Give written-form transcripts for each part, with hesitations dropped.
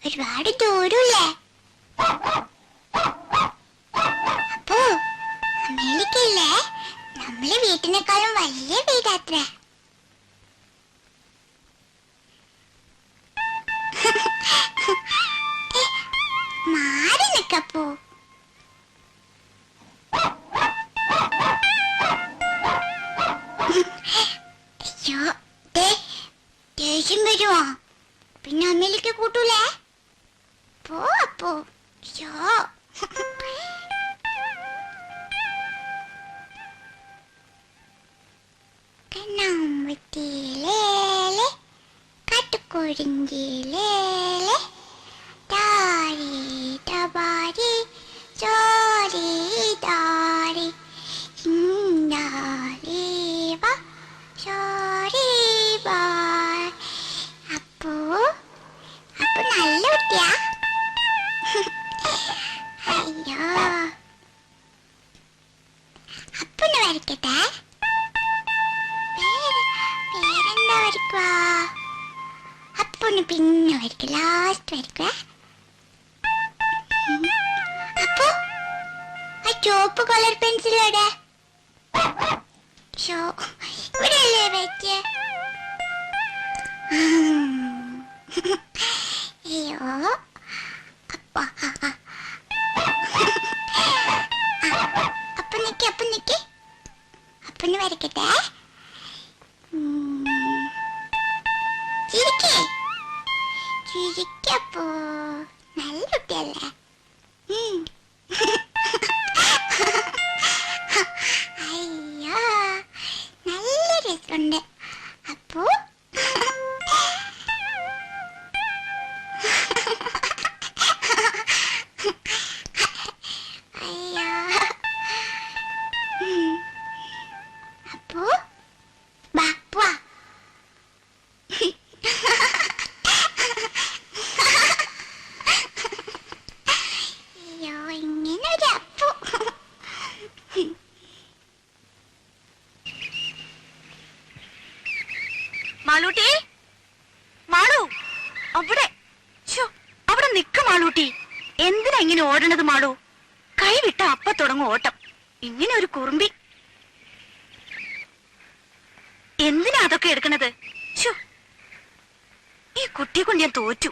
ഒരുപാട് ദൂരല്ലേ? അപ്പോ അമേരിക്കയില്ലേ നമ്മളെ വീട്ടിനേക്കാളും വലിയ വീടാത്ര. മാറി നിക്കപ്പോ. അയ്യോ ദേഷ്യം വരുമോ? പിന്നെ അമ്മയിലേക്ക് കൂട്ടൂലേ? പോ അപ്പോ. അയ്യോ കണ്ണാമ്പത്തിയിലേലെ കാട്ടുകുറിഞ്ചിയിലേലെ താരി തബാരി ചോരി താരി ചിന്താരീവ ചോരി ബായ്. അപ്പോ അപ്പൊ നല്ല കുട്ടിയാ. അയ്യോ അപ്പൊന്ന് വരയ്ക്കട്ടെ. പേരെന്താ വരയ്ക്കുക? അപ്പൊന്ന് പിന്നെ വരയ്ക്കുക, ലാസ്റ്റ് വരയ്ക്കുക. അപ്പൊ ആ ചുവപ്പ് കളർ പെൻസിലോടെ ഇവിടെ അല്ലേ വെച്ച? അയ്യോ അപ്പൊ അപ്പൊ നിക്ക് അപ്പൊന്ന് വരയ്ക്കട്ടെ. ചിരിക്കപ്പോ നല്ല കുട്ടിയല്ലേ? അയ്യോ നല്ല രസമുണ്ട്. അപ്പോ അയ്യോ അപ്പോ ബാപ്പ അയ്യോ ഇങ്ങനെ ഒരു അപ്പു. മാളൂട്ടി, മാളു അവിടെ അവിടെ നിക്ക. മാളൂട്ടി എന്തിനാ ഇങ്ങനെ ഓടണത്? മാളു കൈ വിട്ട അപ്പ തുടങ്ങും ഓട്ടം. ഇങ്ങനെ ഒരു കുറുമ്പി എന്തിനാ അതൊക്കെ എടുക്കണത്? ഈ കുട്ടിയെ കൊണ്ട് ഞാൻ തോറ്റു.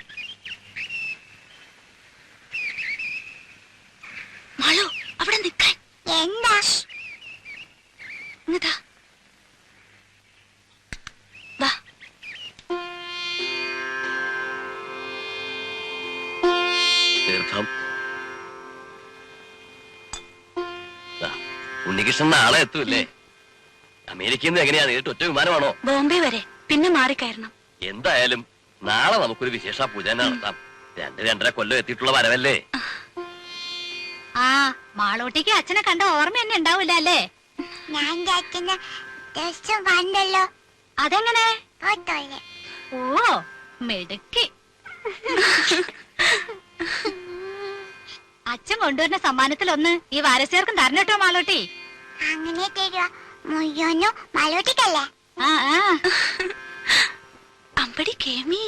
മാളു അവിടെ നിക്കാൻ. എന്താ ഇങ്ങതാ വാ. തീർത്ഥം ഉണ്ണികൃഷ്ണൻ നാളെ എത്തൂല്ലേ? അമേരിക്കയിൽ നിന്ന് എങ്ങനെയാ? നേരിട്ട് ഒറ്റ വിമാനമാണോ? ബോംബെ വരെ, പിന്നെ മാറിക്കയറണം. എന്തായാലും നാളെ നമുക്കൊരു വിശേഷ പൂജ നടത്താം. 2-2.5 കൊല്ലം എത്തിയിട്ടുള്ള വരവല്ലേ? ആ മാളൂട്ടിക്ക് അച്ഛനെ കണ്ട ഓർമ്മ തന്നെ ഉണ്ടാവൂല അല്ലേ? ഞാൻ അച്ഛനെ ദിവസം കണ്ടല്ലോ. അതെങ്ങനെ? ഫോട്ടോയില്. ഓ മിടുക്കി. അച്ഛൻ കൊണ്ടുവരുന്ന സമ്മാനത്തിലൊന്ന് ഈ വാരസ്യർക്കും തരണട്ടോ മാളൂട്ടി. അങ്ങനെ തരുക മുഴുവനും മലൂട്ടിക്കല്ലേ? ആ അമ്പടി കേമി.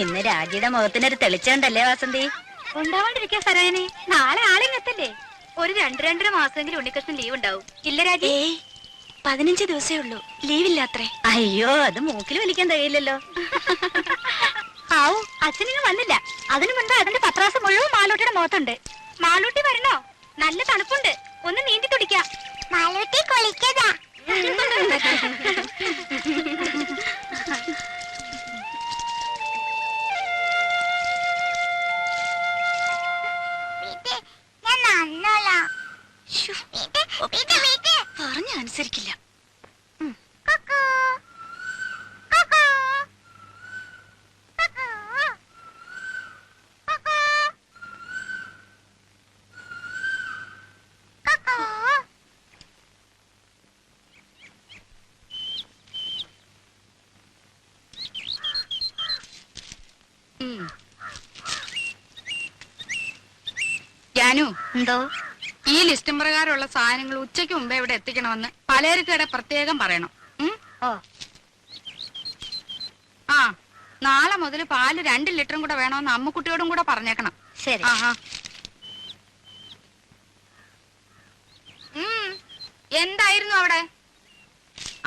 ഇന്ന് രാജിയുടെ മുഖത്തിനൊരു തെളിച്ചുണ്ടല്ലേ വാസന്തി? ഉണ്ടാവാണ്ടിരിക്കാ സരായനെ. നാളെ ആളിങ്ങത്തല്ലേ? ഒരു 2-2.5 മാസമെങ്കിലും ഉണ്ണികൃഷ്ണൻ ലീവ് ഉണ്ടാവും. ഇല്ല രാജി? 15 ദിവസേ ഉള്ളൂ, ലീവില്ലാത്രേ. അയ്യോ അത് മൂക്കിൽ വലിക്കാൻ കഴിയില്ലല്ലോ. ആവു അച്ഛനിങ്ങ് വന്നില്ല. അതിനു മുൻപ് അതിന്റെ പത്രാസം മുഴുവൻ മാളൂട്ടിയുടെ മുഖത്തുണ്ട്. മാളൂട്ടി വരണോ? നല്ല തണുപ്പുണ്ട്, ഒന്ന് നീന്തി തുടിക്കാം. മാളൂട്ടി കുളിക്കതാ. പറഞ്ഞ അനുസരിക്കില്ല. ജാനു, എന്തോ? ഈ ലിസ്റ്റും പ്രകാരമുള്ള സാധനങ്ങൾ ഉച്ചയ്ക്ക് മുമ്പേ ഇവിടെ എത്തിക്കണമെന്ന് പലചരക്കട പ്രത്യേകം പറയണം. ഓ ആ നാളെ മുതൽ പാല് 2 ലിറ്ററും കൂടെ വേണമെന്ന് അമ്മുക്കുട്ടിയോടും കൂടെ പറഞ്ഞേക്കണം. ശരി. ആഹാ. എന്തായിരുന്നു അവിടെ?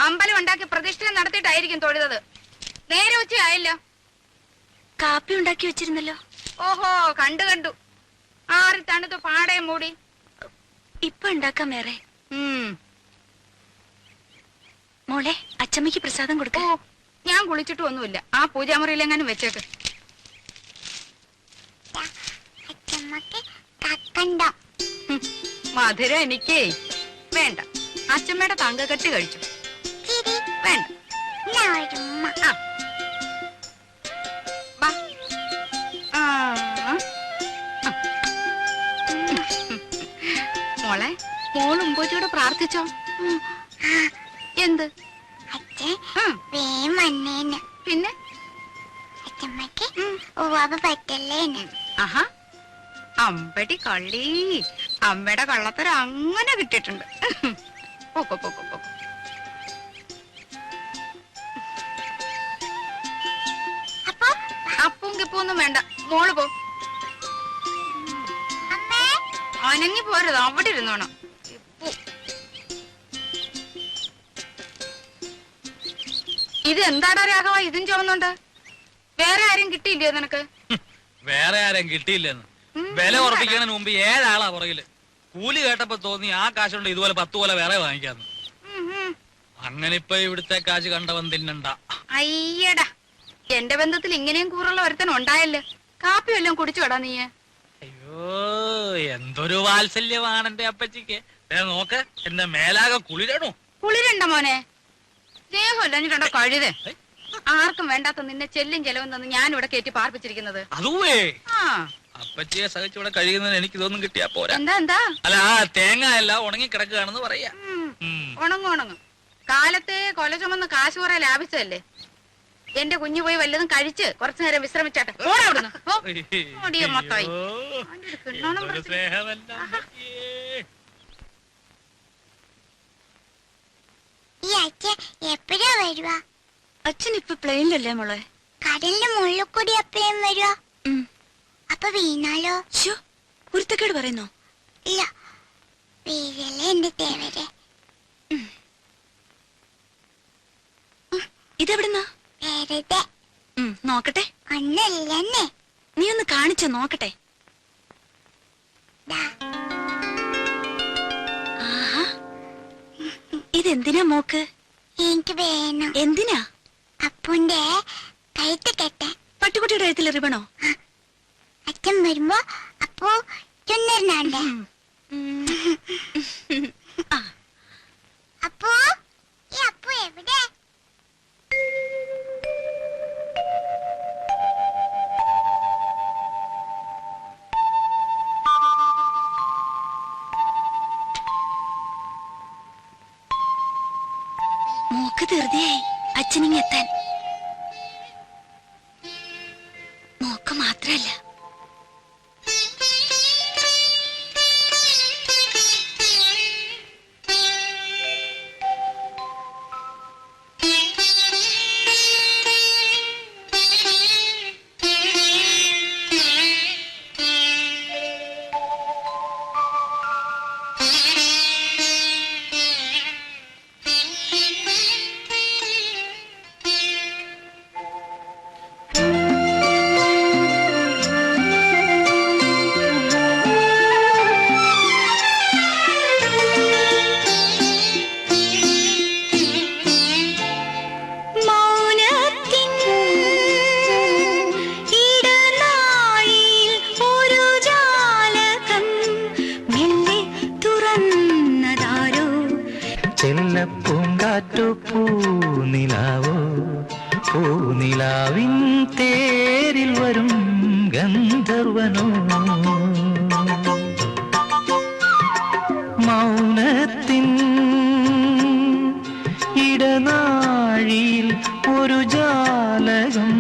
അമ്പലം ഉണ്ടാക്കി പ്രതിഷ്ഠ നടത്തിയിട്ടായിരിക്കും തൊഴുതത്. നേരെ ഉച്ചയായില്ല. കാപ്പി ഉണ്ടാക്കി വെച്ചിരുന്നല്ലോ. ഓഹോ, കണ്ടു. ആറി തണുത്ത് പാടയും മൂടി. ഇപ്പൊ ഉണ്ടാക്കാം വേറെ. ഉം. മോളെ, അച്ചമ്മയ്ക്ക് പ്രസാദം കൊടുക്ക. ഓ, ഞാൻ കുളിച്ചിട്ടും ഒന്നുമില്ല. ആ പൂജാമുറിയിലെങ്ങാനും വെച്ചേക്ക്. അച്ഛമ്മക്ക് കക്കണ്ടോ? മധുരം എനിക്കേ വേണ്ട. അച്ഛമ്മയുടെ തങ്കക്കെട്ട് കഴിച്ചു. ചിരി വേണ്ട. ഞാൻ ഒരു ഉമ്മ. ആ. ബാ. ആ. മോളെ, മോൾ ഉമ്പോച്ചിയോട് പ്രാർത്ഥിച്ചോ? എന്ത്? അച്ഛൻ വേം വന്നേന്ന്. പിന്നെ അച്ഛമ്മക്ക് ഉവാബ പറ്റല്ലേന്ന്. ആഹാ, അമ്പടി കള്ളി. അമ്മയുടെ കള്ളത്തരം അങ്ങനെ കിട്ടിയിട്ടുണ്ട്. പോക്കോ. അപ്പൊ അപ്പും കിപ്പൊന്നും വേണ്ട. മോള് പോ. അമ്മേ അനങ്ങി പോരുത്, അവിടെ ഇരുന്നോണം. ഇത് എന്താടാ രാഘവ, ഇതും ചുമന്നുണ്ട്? വേറെ ആരും കിട്ടിയില്ലയോ നിനക്ക്? വേറെ ആരും കിട്ടിയില്ലെന്ന്. വില ഉറപ്പിക്കുന്നതിന് മുമ്പ് 7 ആളാ പുറകില്. കൂലി കേട്ടപ്പോ തോന്നി ആ കാശുണ്ട് ഇതുപോലെ 10 പോലെ വേറെ വാങ്ങിക്കാന്ന്. അങ്ങനെ ഇപ്പൊ ഇവിടുത്തെ കാശ് കണ്ടവൻ തിന്നണ്ട. അയ്യടാ, എന്റെ ബന്ധത്തിൽ ഇങ്ങനെയും കൂറുള്ള ഒരുത്തൻ ഉണ്ടായല്ലോ. കാപ്പി വല്ലതും കുടിച്ചു കേടാ നീ? അയ്യോ, എന്തൊരു വാത്സല്യമാണ് എന്റെ അപ്പച്ചിക്ക്. നോക്ക്, എന്റെ മേലാകെ കുളിരണു. കുളിരണ്ട മോനെ. സ്നേഹമില്ല കഴുതേ. ആർക്കും വേണ്ടാത്ത നിന്നെ ചെല്ലും ചെലവും തന്ന് ഞാൻ ഇവിടെ കയറ്റി പാർപ്പിച്ചിരിക്കുന്നത്. അതുവേ ആ, അപ്പച്ചിയെ സഹിച്ചിവിടെ കഴിയുന്നതിന് എനിക്ക് ഇതൊന്നും കിട്ടിയാ പോരാ. എന്താ അല്ല, ആ തേങ്ങ എല്ലാം ഉണങ്ങി കിടക്കുകയാണെന്ന് പറയാ. ഉണങ്ങും. കാലത്തെ കൊല ചുമന്ന് കാശ് കുറെ ലാഭിച്ചതല്ലേ. എന്റെ കുഞ്ഞു പോയി വല്ലതും കഴിച്ച് കുറച്ചു നേരം വിശ്രമിച്ചാട്ടെ. മൊത്തമായി ഈ അച്ഛൻ എപ്പോഴാ വരുവാ? അച്ഛൻ ഇപ്പൊ പ്ലെയിനിലല്ലേ മോളെ? കടലിന്റെ മുകളിൽ കൂടി എപ്പോഴും വരുവാ? അപ്പൊ വീണാലോ? കുരുത്തക്കേട് പറയുന്നോ? ഇല്ല, വീഴല്ലേ എന്റെ തേവരെ. ഇതെവിടുന്നാ? വെറുതെ നോക്കട്ടെ. ഒന്നല്ലെന്നേ. നീ ഒന്ന് കാണിച്ചോ നോക്കട്ടെ. ആഹാ, ഇതെന്തിനാ മോക്ക്? എനിക്ക് വേണം. എന്തിനാ? അപ്പുന്റെ കഴുത്ത് കെട്ടാൻ. പട്ടുകുട്ടിയുടെ കഴുത്തിൽ റിബണോ? അച്ഛൻ വരുമ്പോ അപ്പു ചുന്നറിനാണ്ടേ. അപ്പു, ഈ അപ്പു എവിടെ? മോക്ക് ധൃതിയായി അച്ഛനിങ്ങെത്താൻ. മോക്ക് മാത്രല്ല, ചെല്ലപ്പൂങ്കാറ്റു പൂനിലാവോ, പൂനിലാവിൻ തേരിൽ വരും ഗന്ധർവനോ, മൗനത്തിൻ ഇടനാഴിയിൽ ഒരു ജാലകം,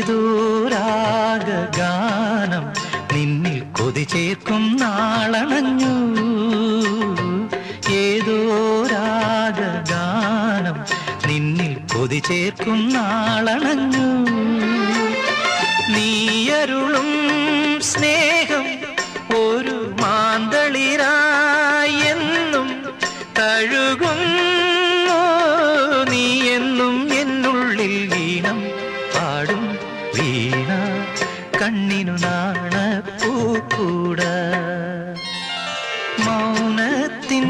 ഏതോ രാഗഗാനം നിന്നിൽ കൊതി ചേർക്കും നാളണഞ്ഞു. ഏതോ രാഗഗാനം നിന്നിൽ കൊതി ചേർക്കും നാളണഞ്ഞു. നീയരുളും സ്നേഹം ഒരു മാന്തളിരായെന്നും തഴുകുന്നു. നീ എന്നും എന്നുള്ളിൽ ഈണം പാടും വീണ കണ്ണിനു നാണപ്പൂക്കൂട. മൗനത്തിൻ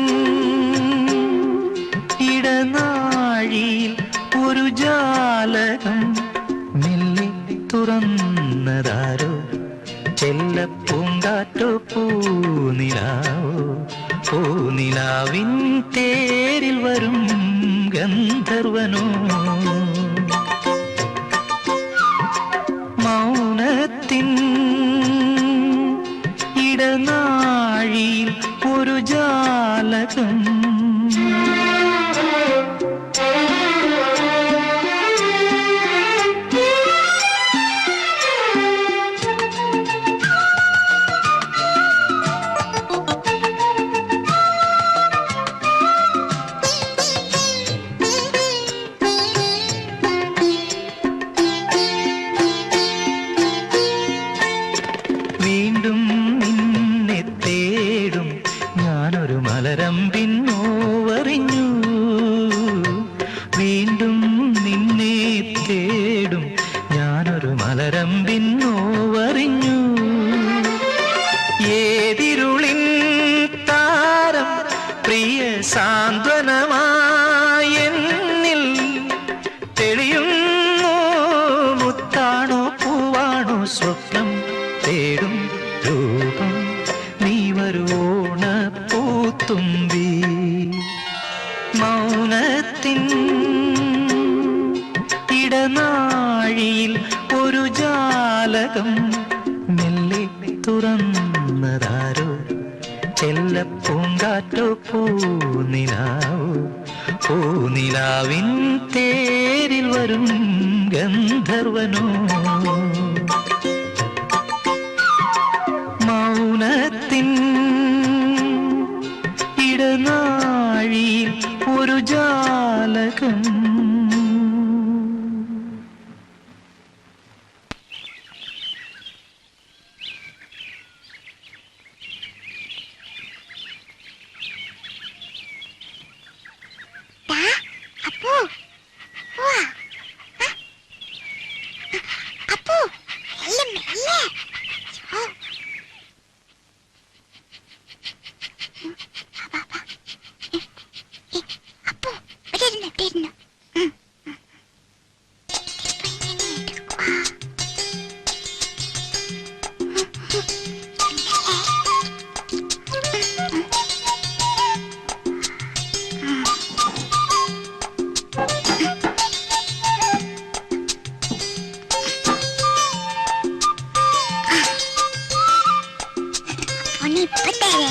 ഇടനാഴിയിൽ ഒരു ജാലകം മെല്ലെ തുറന്നതാരോ. ചെല്ലപ്പൂങ്കാറ്റോ പൂനിലാവോ. പൂനിലാവിൻ തേരിൽ വരും ഗന്ധർവനോ. മൗനത്തിൻ ഇടനാഴിയിൽ ഒരു ജാലകം. വീണ്ടും നിന്നെ തേടും ഞാനൊരു മലരമ്പിൻ നോവറിഞ്ഞു. വീണ്ടും നിന്നെ തേടും ഞാനൊരു മലരമ്പിൻ നോവറിഞ്ഞു. ഏതിരുളിൻ താരം പ്രിയ സാന്ത്വനമായെന്നിൽ തെളിയുന്നു. മുത്താണോ പൂവാണോ സ്വപ്നം തേടും രൂപം നീ വരുവോണ പൂത്തുമ്പി. മൗനത്തിൻ ഇടനാഴിയിൽ ഒരു ജാലകം മെല്ലെ തുറന്നതാരോ. ചെല്ലപ്പൂങ്കാറ്റോ പൂനിലാവോ. പൂനിലാവിൻ തേരിൽ വരും ഗന്ധർവനോ. മൗനത്തിൻ ഇടനാഴിയിൽ ഒരു ജാലകം. അപ്പു അപ്പു മെല്ലെ മെല്ലെ. അപ്പു ഇവിടെ ഇരുന്നു. ഇപ്പൊ തരേ.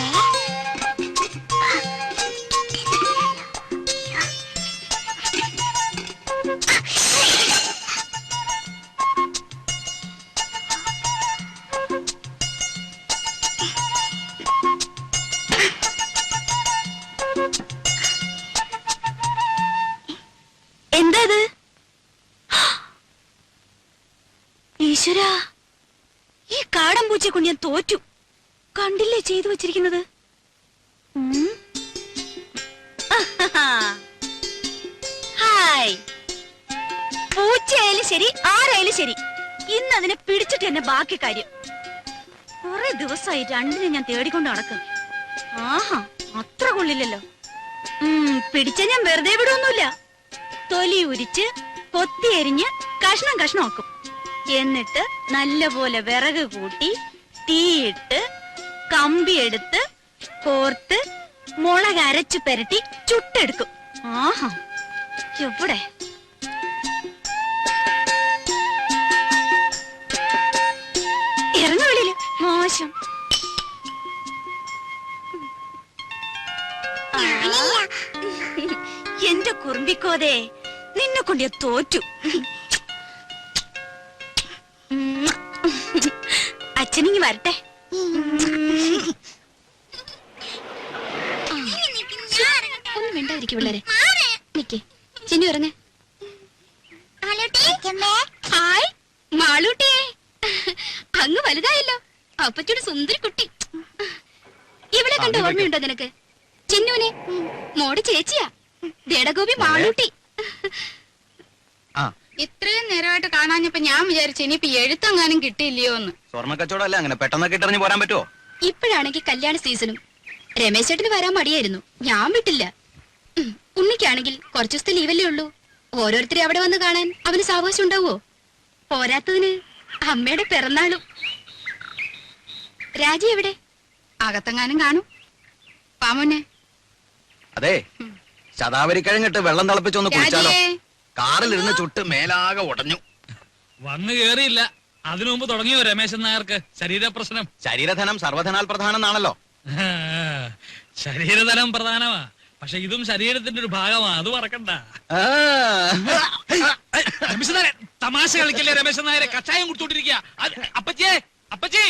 എന്താ ഈശ്വരാ, ഈ കാടൻ പൂച്ചയെ കൊണ്ട് ഞാൻ തോറ്റു. കണ്ടില്ലേ ചെയ്തു വെച്ചിരിക്കുന്നത്? ഹായ്, പൂച്ചയായാലും ശരി ആരായാലും ശരി, ഇന്ന് അതിനെ പിടിച്ചിട്ട് തന്നെ ബാക്കി കാര്യം. കുറെ ദിവസമായി രണ്ടിനെ ഞാൻ തേടിക്കൊണ്ട് നടക്കും. ആഹാ, അത്ര കൊള്ളില്ലല്ലോ. പിടിച്ച ഞാൻ വെറുതെ വിടുവൊന്നുമില്ല. തൊലി ഉരിച്ച് കൊത്തി എരിഞ്ഞ് കഷ്ണം കഷ്ണമാക്കും. എന്നിട്ട് നല്ലപോലെ വിറക് കൂട്ടി തീയിട്ട് കമ്പിയെടുത്ത് കോർത്ത് മുളക് അരച്ചു പെരട്ടി ചുട്ടെടുക്കും. ആഹാ, എവിടെ ഇറങ്ങ വെളിയില്, മോശം. എന്റെ കുറുമ്പിക്കോതെ, നിന്നെ കൊണ്ട് ഞാൻ തോറ്റു. അച്ഛനിങ്ങി വരട്ടെ. ഒന്നും മിണ്ടാതിരിക്കും പിള്ളേരെ. നിക്കേ ചിന്നു ഇറങ്ങ. ഹായ് മാളൂട്ടിയെ, അങ്ങ് വലുതായല്ലോ. അപ്പച്ചോട് സുന്ദരി കുട്ടി. ഇവിടെ കണ്ട ഓർമ്മയുണ്ടോ നിനക്ക്? ചിന്നുവിനെ മോടെ ചേച്ചിയാ, ദേടഗോപി മാളൂട്ടി. ഇത്രയും നേരമായിട്ട് കാണാഞ്ഞപ്പോ ഞാൻ വിചാരിച്ചു ഇനിയിപ്പോ എഴുത്തെങ്ങാനും കിട്ടിയില്ലയോ എന്ന്. സ്വർണ്ണ കച്ചവടം അല്ല, അങ്ങനെ പെട്ടെന്നൊക്കെ ഇട്ടെറിഞ്ഞ് പോരാൻ പറ്റുമോ? ഇപ്പോഴാണെങ്കിൽ കല്യാണ സീസണും. രമേശ് ചേട്ടന് വരാൻ മടിയായിരുന്നു, ഞാൻ വിട്ടില്ല. ഉണ്ണിക്കാണെങ്കിൽ കുറച്ചു ദിവസത്തെ ലീവല്ലേ ഉള്ളൂ. ഓരോരുത്തരെ അവിടെ വന്ന് കാണാൻ അവന് സാവകാശം ഉണ്ടാവോ? പോരാത്തതിന് അമ്മയുടെ പിറന്നാളും. രാജി എവിടെ? അകത്തെങ്ങാനും കാണും. പാമോനെ അതെ, ശതാവരി കഴിഞ്ഞിട്ട് വെള്ളം തിളപ്പിച്ചൊന്ന് കുടിച്ചാലോ? രാജിയേ, കാറിലിരുന്ന് ചുട്ട് മേലാകെ ഉടഞ്ഞു. വന്നു കേറിയില്ല, അതിനു മുമ്പ് തുടങ്ങിയോ രമേശൻ നായർക്ക് ശരീരപ്രശ്നം? ശരീരധനം സർവധനാൽ പ്രധാനം എന്നാണല്ലോ. ശരീരധനം പ്രധാനമാ, പക്ഷെ ഇതും ശരീരത്തിന്റെ ഒരു ഭാഗമാ, അത് മറക്കണ്ട. രമേശൻ നായരെ തമാശ കളിക്കല്ലേ രമേശൻ നായരെ? കഷായം കുടിച്ചോണ്ടിരിക്കുക. അപ്പച്ചേ, അപ്പച്ചേ.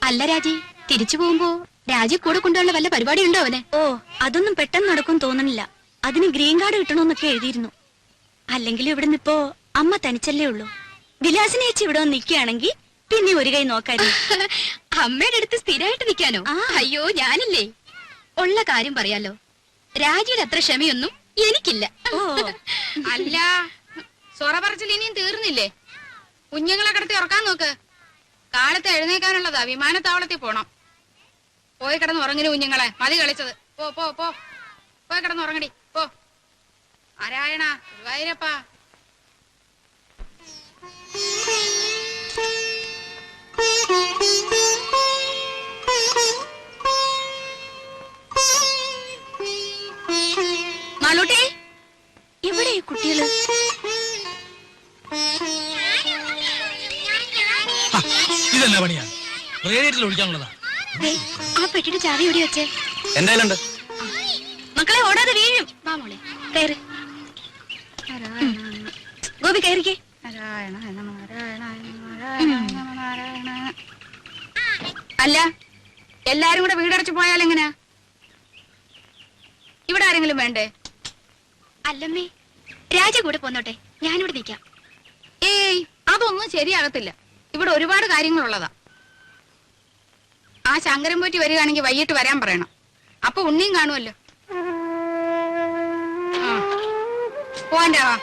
അല്ല രാജി, തിരിച്ചു പോകുമ്പോ രാജി കൂടെ കൊണ്ടുള്ള വല്ല പരിപാടി ഉണ്ടോ അവന്? ഓ, അതൊന്നും പെട്ടെന്ന് നടക്കും തോന്നണില്ല. അതിന് ഗ്രീൻ കാർഡ് കിട്ടണമെന്നൊക്കെ എഴുതിയിരുന്നു. അല്ലെങ്കിൽ ഇവിടുന്ന് ഇപ്പോ അമ്മ തനിച്ചല്ലേ ഉള്ളൂ. വിലാസിനെ ചേച്ചി ഇവിടെ വന്ന് നിൽക്കുകയാണെങ്കിൽ പിന്നെ ഒരു കൈ നോക്കായിരുന്നു. അമ്മയുടെ അടുത്ത് സ്ഥിരമായിട്ട് നിൽക്കാനോ? അയ്യോ, ഞാനില്ലേ. ഉള്ള കാര്യം പറയാലോ, രാജിയുടെ അത്ര ക്ഷമയൊന്നും എനിക്കില്ല. ഓ, അല്ല സൊറ പറച്ചിൽ ഇനിയും തീർന്നില്ലേ? കുഞ്ഞുങ്ങളെ കിടത്തി ഉറക്കാൻ നോക്ക്. കാലത്ത് എഴുന്നേക്കാനുള്ളതാ, വിമാനത്താവളത്തിൽ പോണം. പോയി കിടന്ന് ഉറങ്ങിന് കുഞ്ഞുങ്ങളെ, മതി കളിച്ചത്. പോ പോ പോ, പോയി കിടന്ന് ഉറങ്ങടി പോ. നാരായണ ഗുരുവായൂരപ്പാ. മാളൂട്ടി, എവിടെ ഈ കുട്ടികള്? ഇതെന്നാ പണിയാ? റേഡിയേറ്ററിൽ ഒഴിക്കാനുള്ളതാ. ആ പെട്ടിയുടെ ചാവി എവിടെ വെച്ചേ? എന്റെ കയ്യിലുണ്ട്. മക്കളെ ഓടാതെ വീഴും. വാ മോളെ, കയറ്. ഗോപി കയറിക്കേ. നാരായണ നാരായണ നാരായണ നാരായണ. അല്ല, എല്ലാരും കൂടെ വീടടച്ചു പോയാൽ എങ്ങനെയാ? ഇവിടെ ആരെങ്കിലും വേണ്ടേ? അല്ലമ്മേ, രാജ കൂടെ പോന്നോട്ടെ, ഞാനിവിടെ നിൽക്കാം. ഏയ്, അതൊന്നും ശരിയാകത്തില്ല. ഇവിടെ ഒരുപാട് കാര്യങ്ങളുള്ളതാ. ആ ശങ്കരൻ പോറ്റി വരികയാണെങ്കിൽ വൈകിട്ട് വരാൻ പറയണം. അപ്പൊ ഉണ്ണിയും കാണുമല്ലോ. പോവാൻ്റെ വാ.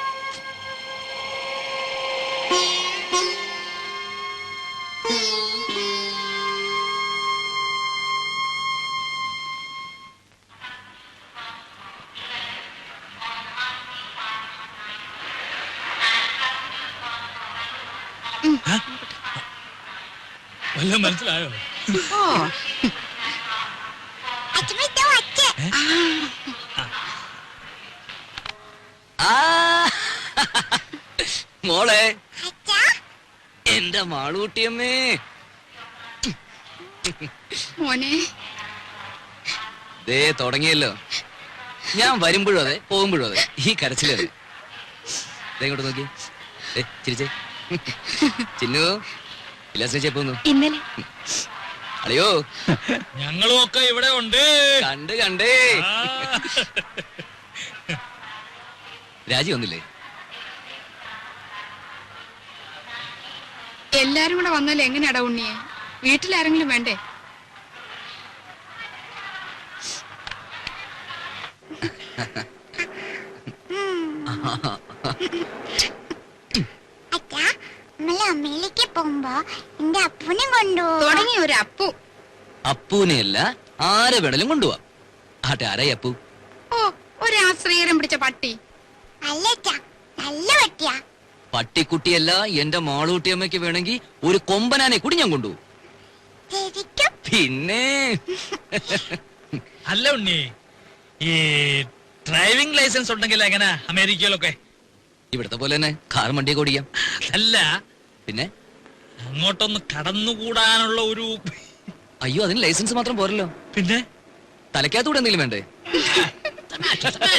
വല്ലതും മനസ്സിലായോ? ഓ, മോളെ, എന്റെ മാളൂട്ടിയമ്മേ. മോനെ ദേ തുടങ്ങിയല്ലോ. ഞാൻ വരുമ്പോഴും അതെ, പോകുമ്പോഴും അതെ, ഈ കരച്ചിലത്. ഇങ്ങോട്ട് നോക്കി, ചിരിച്ചേ. ചിന്നു, വിലാസിനെ ചെപ്പോന്നു. ഇന്നലെ അളിയോ, ഞങ്ങളും ഒക്കെ ഇവിടെ ഉണ്ട്. കണ്ടേ. ആ. രാജി വന്നില്ലേ? എല്ലാരും കൂടെ വന്നാലും എങ്ങനെയാടാ ഉണ്ണിയെ? വീട്ടിലാരെങ്കിലും വേണ്ടേ? അമ്മയിലേക്ക് പോകുമ്പോ എന്റെ അപ്പൂനെ കൊണ്ടുപോകും. തുടങ്ങി ഒരു അപ്പു. അപ്പൂനെയല്ല, ആരെ വേണേലും കൊണ്ടുപോവാ. ആട്ടെ, ആരായി അപ്പു? ഓ, ഒരു ആശ്രയരം പിടിച്ച പട്ടി. അല്ലച്ചാ, നല്ല പട്ടിയാ. പട്ടിക്കുട്ടിയല്ല, എന്റെ മാളൂട്ടിയമ്മയ്ക്ക് വേണമെങ്കിൽ ഒരു കൊമ്പനാനെ കൂടി ഞാൻ കൊണ്ടുപോകും. ശരിക്കും? പിന്നെ അല്ല ഉണ്ണി, ഈ ഡ്രൈവിംഗ് ലൈസൻസ് ഉണ്ടെങ്കിൽ എങ്ങനെ അമേരിക്കയിലൊക്കെ? ഇവിടത്തെ പോലെ തന്നെ കാർ വണ്ടിയൊക്കെ ഓടിക്കാം. അല്ല, പിന്നെ അങ്ങോട്ടൊന്ന് കടന്നുകൂടാനുള്ള ഒരു... അയ്യോ, അതിന് ലൈസൻസ് മാത്രം പോരല്ലോ. പിന്നെ തലയ്ക്കകത്തൂടെ എന്തെങ്കിലും വേണ്ടേ?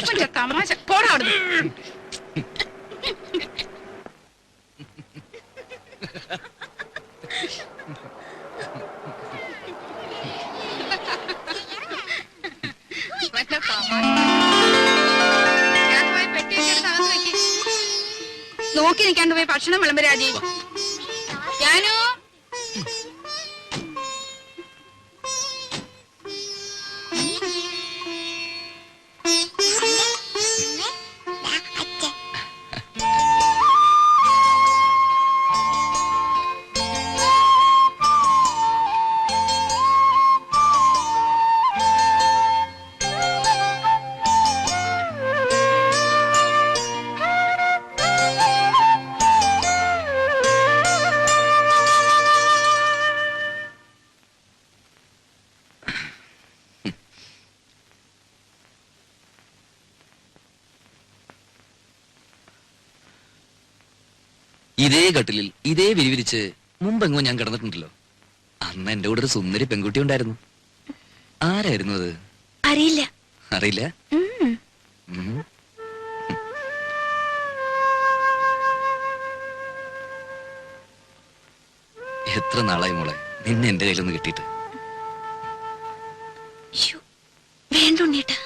കൊഞ്ച തമാശ പോടാ അവിടുന്ന്. മറ്റേ തമാശ. ഞാൻ പോയി പെട്ടിയൊക്കെ എടുത്ത് അകത്ത് വെക്ക്. നോക്കി നിൽക്കാണ്ട് പോയി ഭക്ഷണം വിളമ്പ് രാജി. ഞാനോ ഇതേ കട്ടിലിൽ ഇതേ വിരിവിരിച്ച് മുമ്പെങ്ങോ ഞാൻ കിടന്നിട്ടുണ്ടല്ലോ. അന്ന് എന്റെ കൂടെ ഒരു സുന്ദരി പെൺകുട്ടി ഉണ്ടായിരുന്നു. ആരായിരുന്നു അത്? അറിയില്ല. അറിയില്ല. എത്ര നാളായി മോളെ നിന്നെ എന്റെ കയ്യിലൊന്ന് കിട്ടിയിട്ട്. വേണ്ട ഉണ്ണീട്ടാ.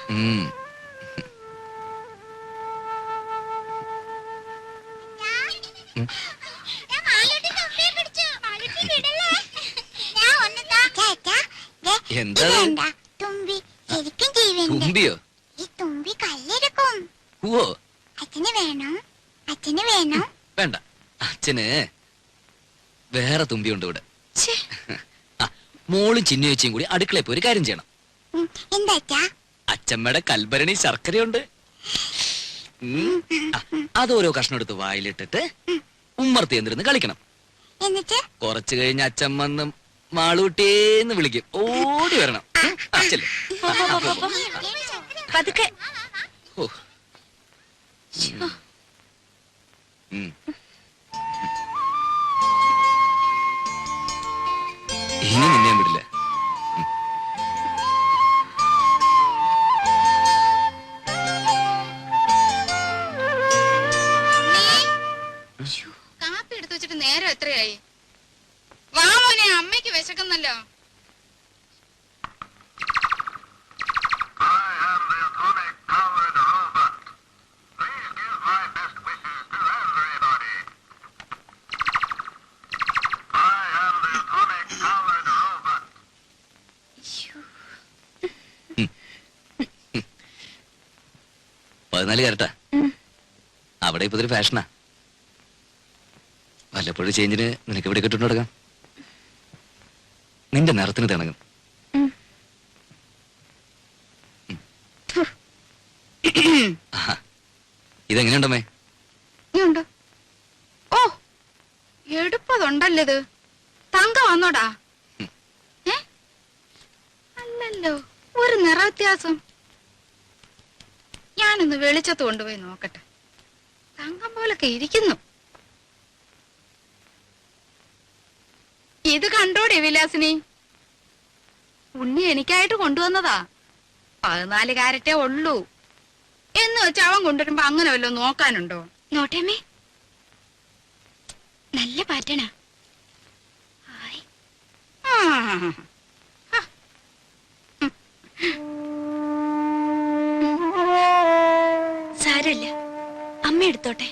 എന്താ തുമ്പി ശരിക്കും ജീവൻ. തുമ്പിയോ? ഈ തുമ്പി കല്ലെടുക്കും. ഓ അച്ഛന് വേണോ? അച്ഛന് വേണോ? വേണ്ട, അച്ഛന് വേറെ തുമ്പിയുണ്ട് ഇവിടെ. മോളും ചിന്നു ചേച്ചിയും കൂടി അടുക്കളയിൽ പോയി ഒരു കാര്യം ചെയ്യണം. എന്താ? അച്ഛമ്മയുടെ കൽഭരണി ശർക്കരയുണ്ട്. അതോരോ കഷ്ണം എടുത്ത് വായിലിട്ടിട്ട് ഉമ്മർത്തി എന്തിരുന്ന് കളിക്കണം. എന്നിട്ട് കുറച്ചു കഴിഞ്ഞ് അച്ഛമ്മന്ന് മാളൂട്ടേന്ന് വിളിക്കും. ഓടി വരണം. അച്ഛല്ലേ പതുക്കെ. ഓ ഇനി നിന്നെ ഞാൻ വിടില്ല. കാപ്പി എടുത്തു വെച്ചിട്ട് നേരം എത്രയായി? വാ മോനെ, അമ്മയ്ക്ക് വിശക്കുന്നല്ലോ. കരട്ടാ അവിടെ ഇപ്പൊ ഇതൊരു ഫാഷനാ. വല്ലപ്പോഴും ചേഞ്ചിന് നിനക്ക് ഇവിടെ കിട്ടുന്നു തുടങ്ങാം. നിന്റെ നിറത്തിന് തിണങ്ങും. ഇതെങ്ങനെയുണ്ടമ്മേ? ഓ എടുപ്പതുണ്ടല്ലോ ഇത്. തങ്ക വന്നോടാ? അല്ലല്ലോ, ഒരു നിറ വ്യത്യാസം. ഞാനൊന്ന് വെളിച്ചത്ത് കൊണ്ടുപോയി നോക്കട്ടെ. തങ്കം പോലൊക്കെ ഇരിക്കുന്നു. ഇത് കണ്ടോടെ വിലാസിനി? ഉണ്ണി എനിക്കായിട്ട് കൊണ്ടുവന്നതാ. 14 കാരറ്റേ ഉള്ളൂ എന്ന് വെച്ച് അവൻ കൊണ്ടുവരുമ്പോ അങ്ങനെ വല്ലോ നോക്കാനുണ്ടോ? നോട്ടേമ്മേ, നല്ല പാറ്റണാ. സാരമില്ല, അമ്മ എടുത്തോട്ടെ.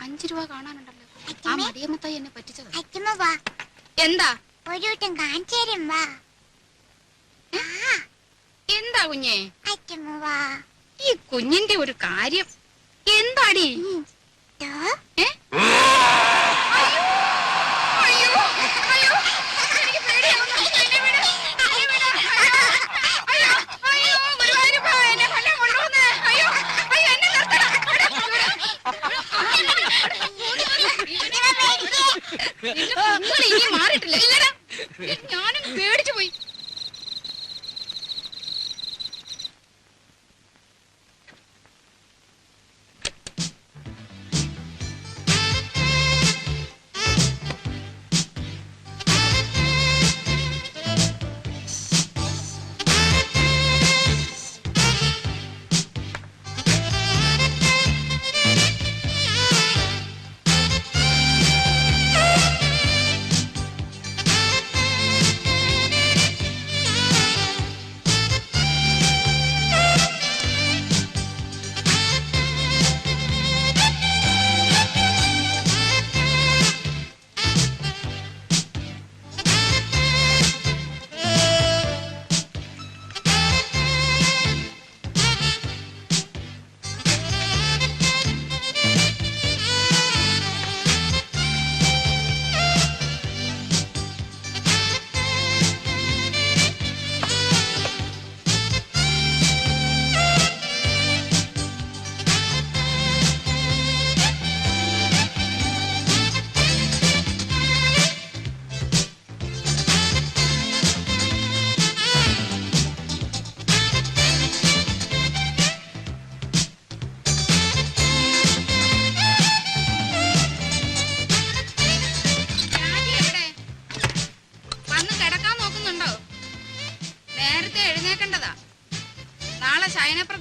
$5 കാണാനുണ്ടല്ലോ. ആ മടിയമ്മത്തായി എന്നെ പറ്റിച്ചത്. അച്ഛമ്മ വാ, എന്താ? ഒരു വട്ടം കാണിച്ചു തരും വാ. എന്താ കുഞ്ഞേ? അച്ഛമ്മ വാ. ഈ കുഞ്ഞിന്റെ ഒരു കാര്യം എന്താടി? ഇനി മാറിയിട്ടില്ല. ഞാനും പേടിച്ചു പോയി.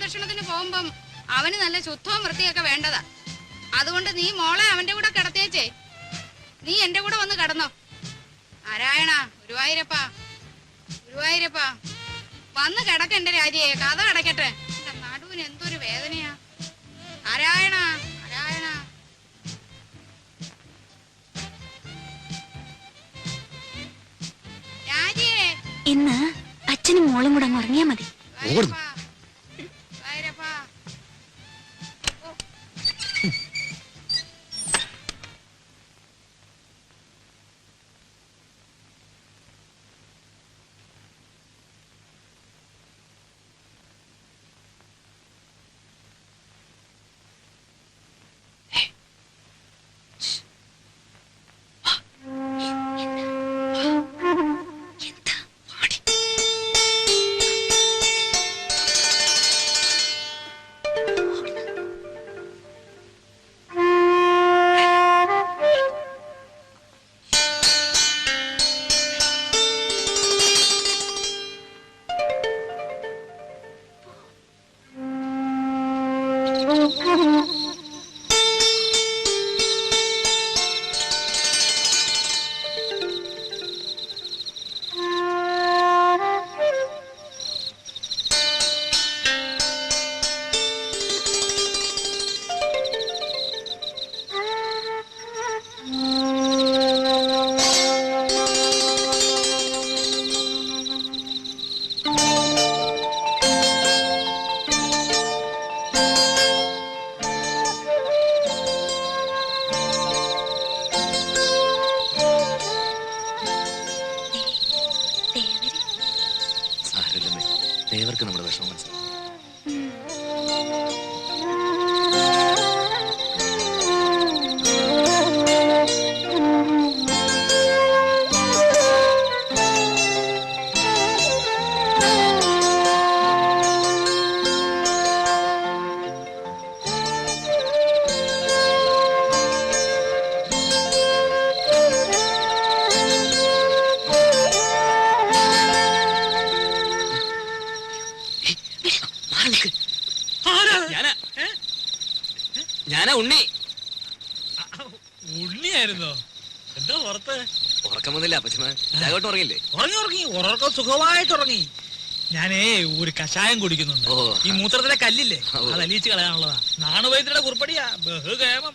പ്രദക്ഷിണത്തിന് പോകുമ്പം അവന് നല്ല ശുദ്ധവും വൃത്തിയൊക്കെ വേണ്ടതാ. അതുകൊണ്ട് നീ മോളെ അവന്റെ കൂടെ കിടത്തിയേച്ചേ. നീ എന്റെ കൂടെ വന്ന് കിടന്നോ. നാരായണ ഗുരുവായൂരപ്പാ, ഗുരുവായൂരപ്പാ വന്ന് കിടക്കണ്ട രാജിയെ. കഥ കിടക്കട്ടെ. നടുവിന് എന്തൊരു വേദനയാ. നാരായണ നാരായണ. രാജിയെ ഇന്ന് അച്ഛനും മോളും കൂടെ അങ്ങ് ഉറങ്ങിയാ മതി. ഗുരുവായൂരപ്പാ, ഗുരുവായൂരപ്പാ. സാരമില്ലമ്മേ, ദേവർക്ക് നമ്മുടെ വിഷമം മനസ്സിലാവും. ഞാനാ ഉണ്ണി. ഉണ്ണിയായിരുന്നോ? എന്താ പുറത്ത്? ഉറക്കം വന്നില്ല അപ്പച്ചമ്മ. രാഘവട്ട് ഉറങ്ങില്ലേ? ഉറങ്ങി ഉറക്കം സുഖമായിട്ട് ഉറങ്ങി. ഞാനേ ഒരു കഷായം കുടിക്കുന്നുണ്ട്. ഓ. ഈ മൂത്രത്തിലെ കല്ലില്ലേ, ഓ. അത് അലിയിച്ച് കളയാനുള്ളതാ. നാണുവൈദ്യരുടെ കുറിപ്പടിയാ, ബഹുകേമം.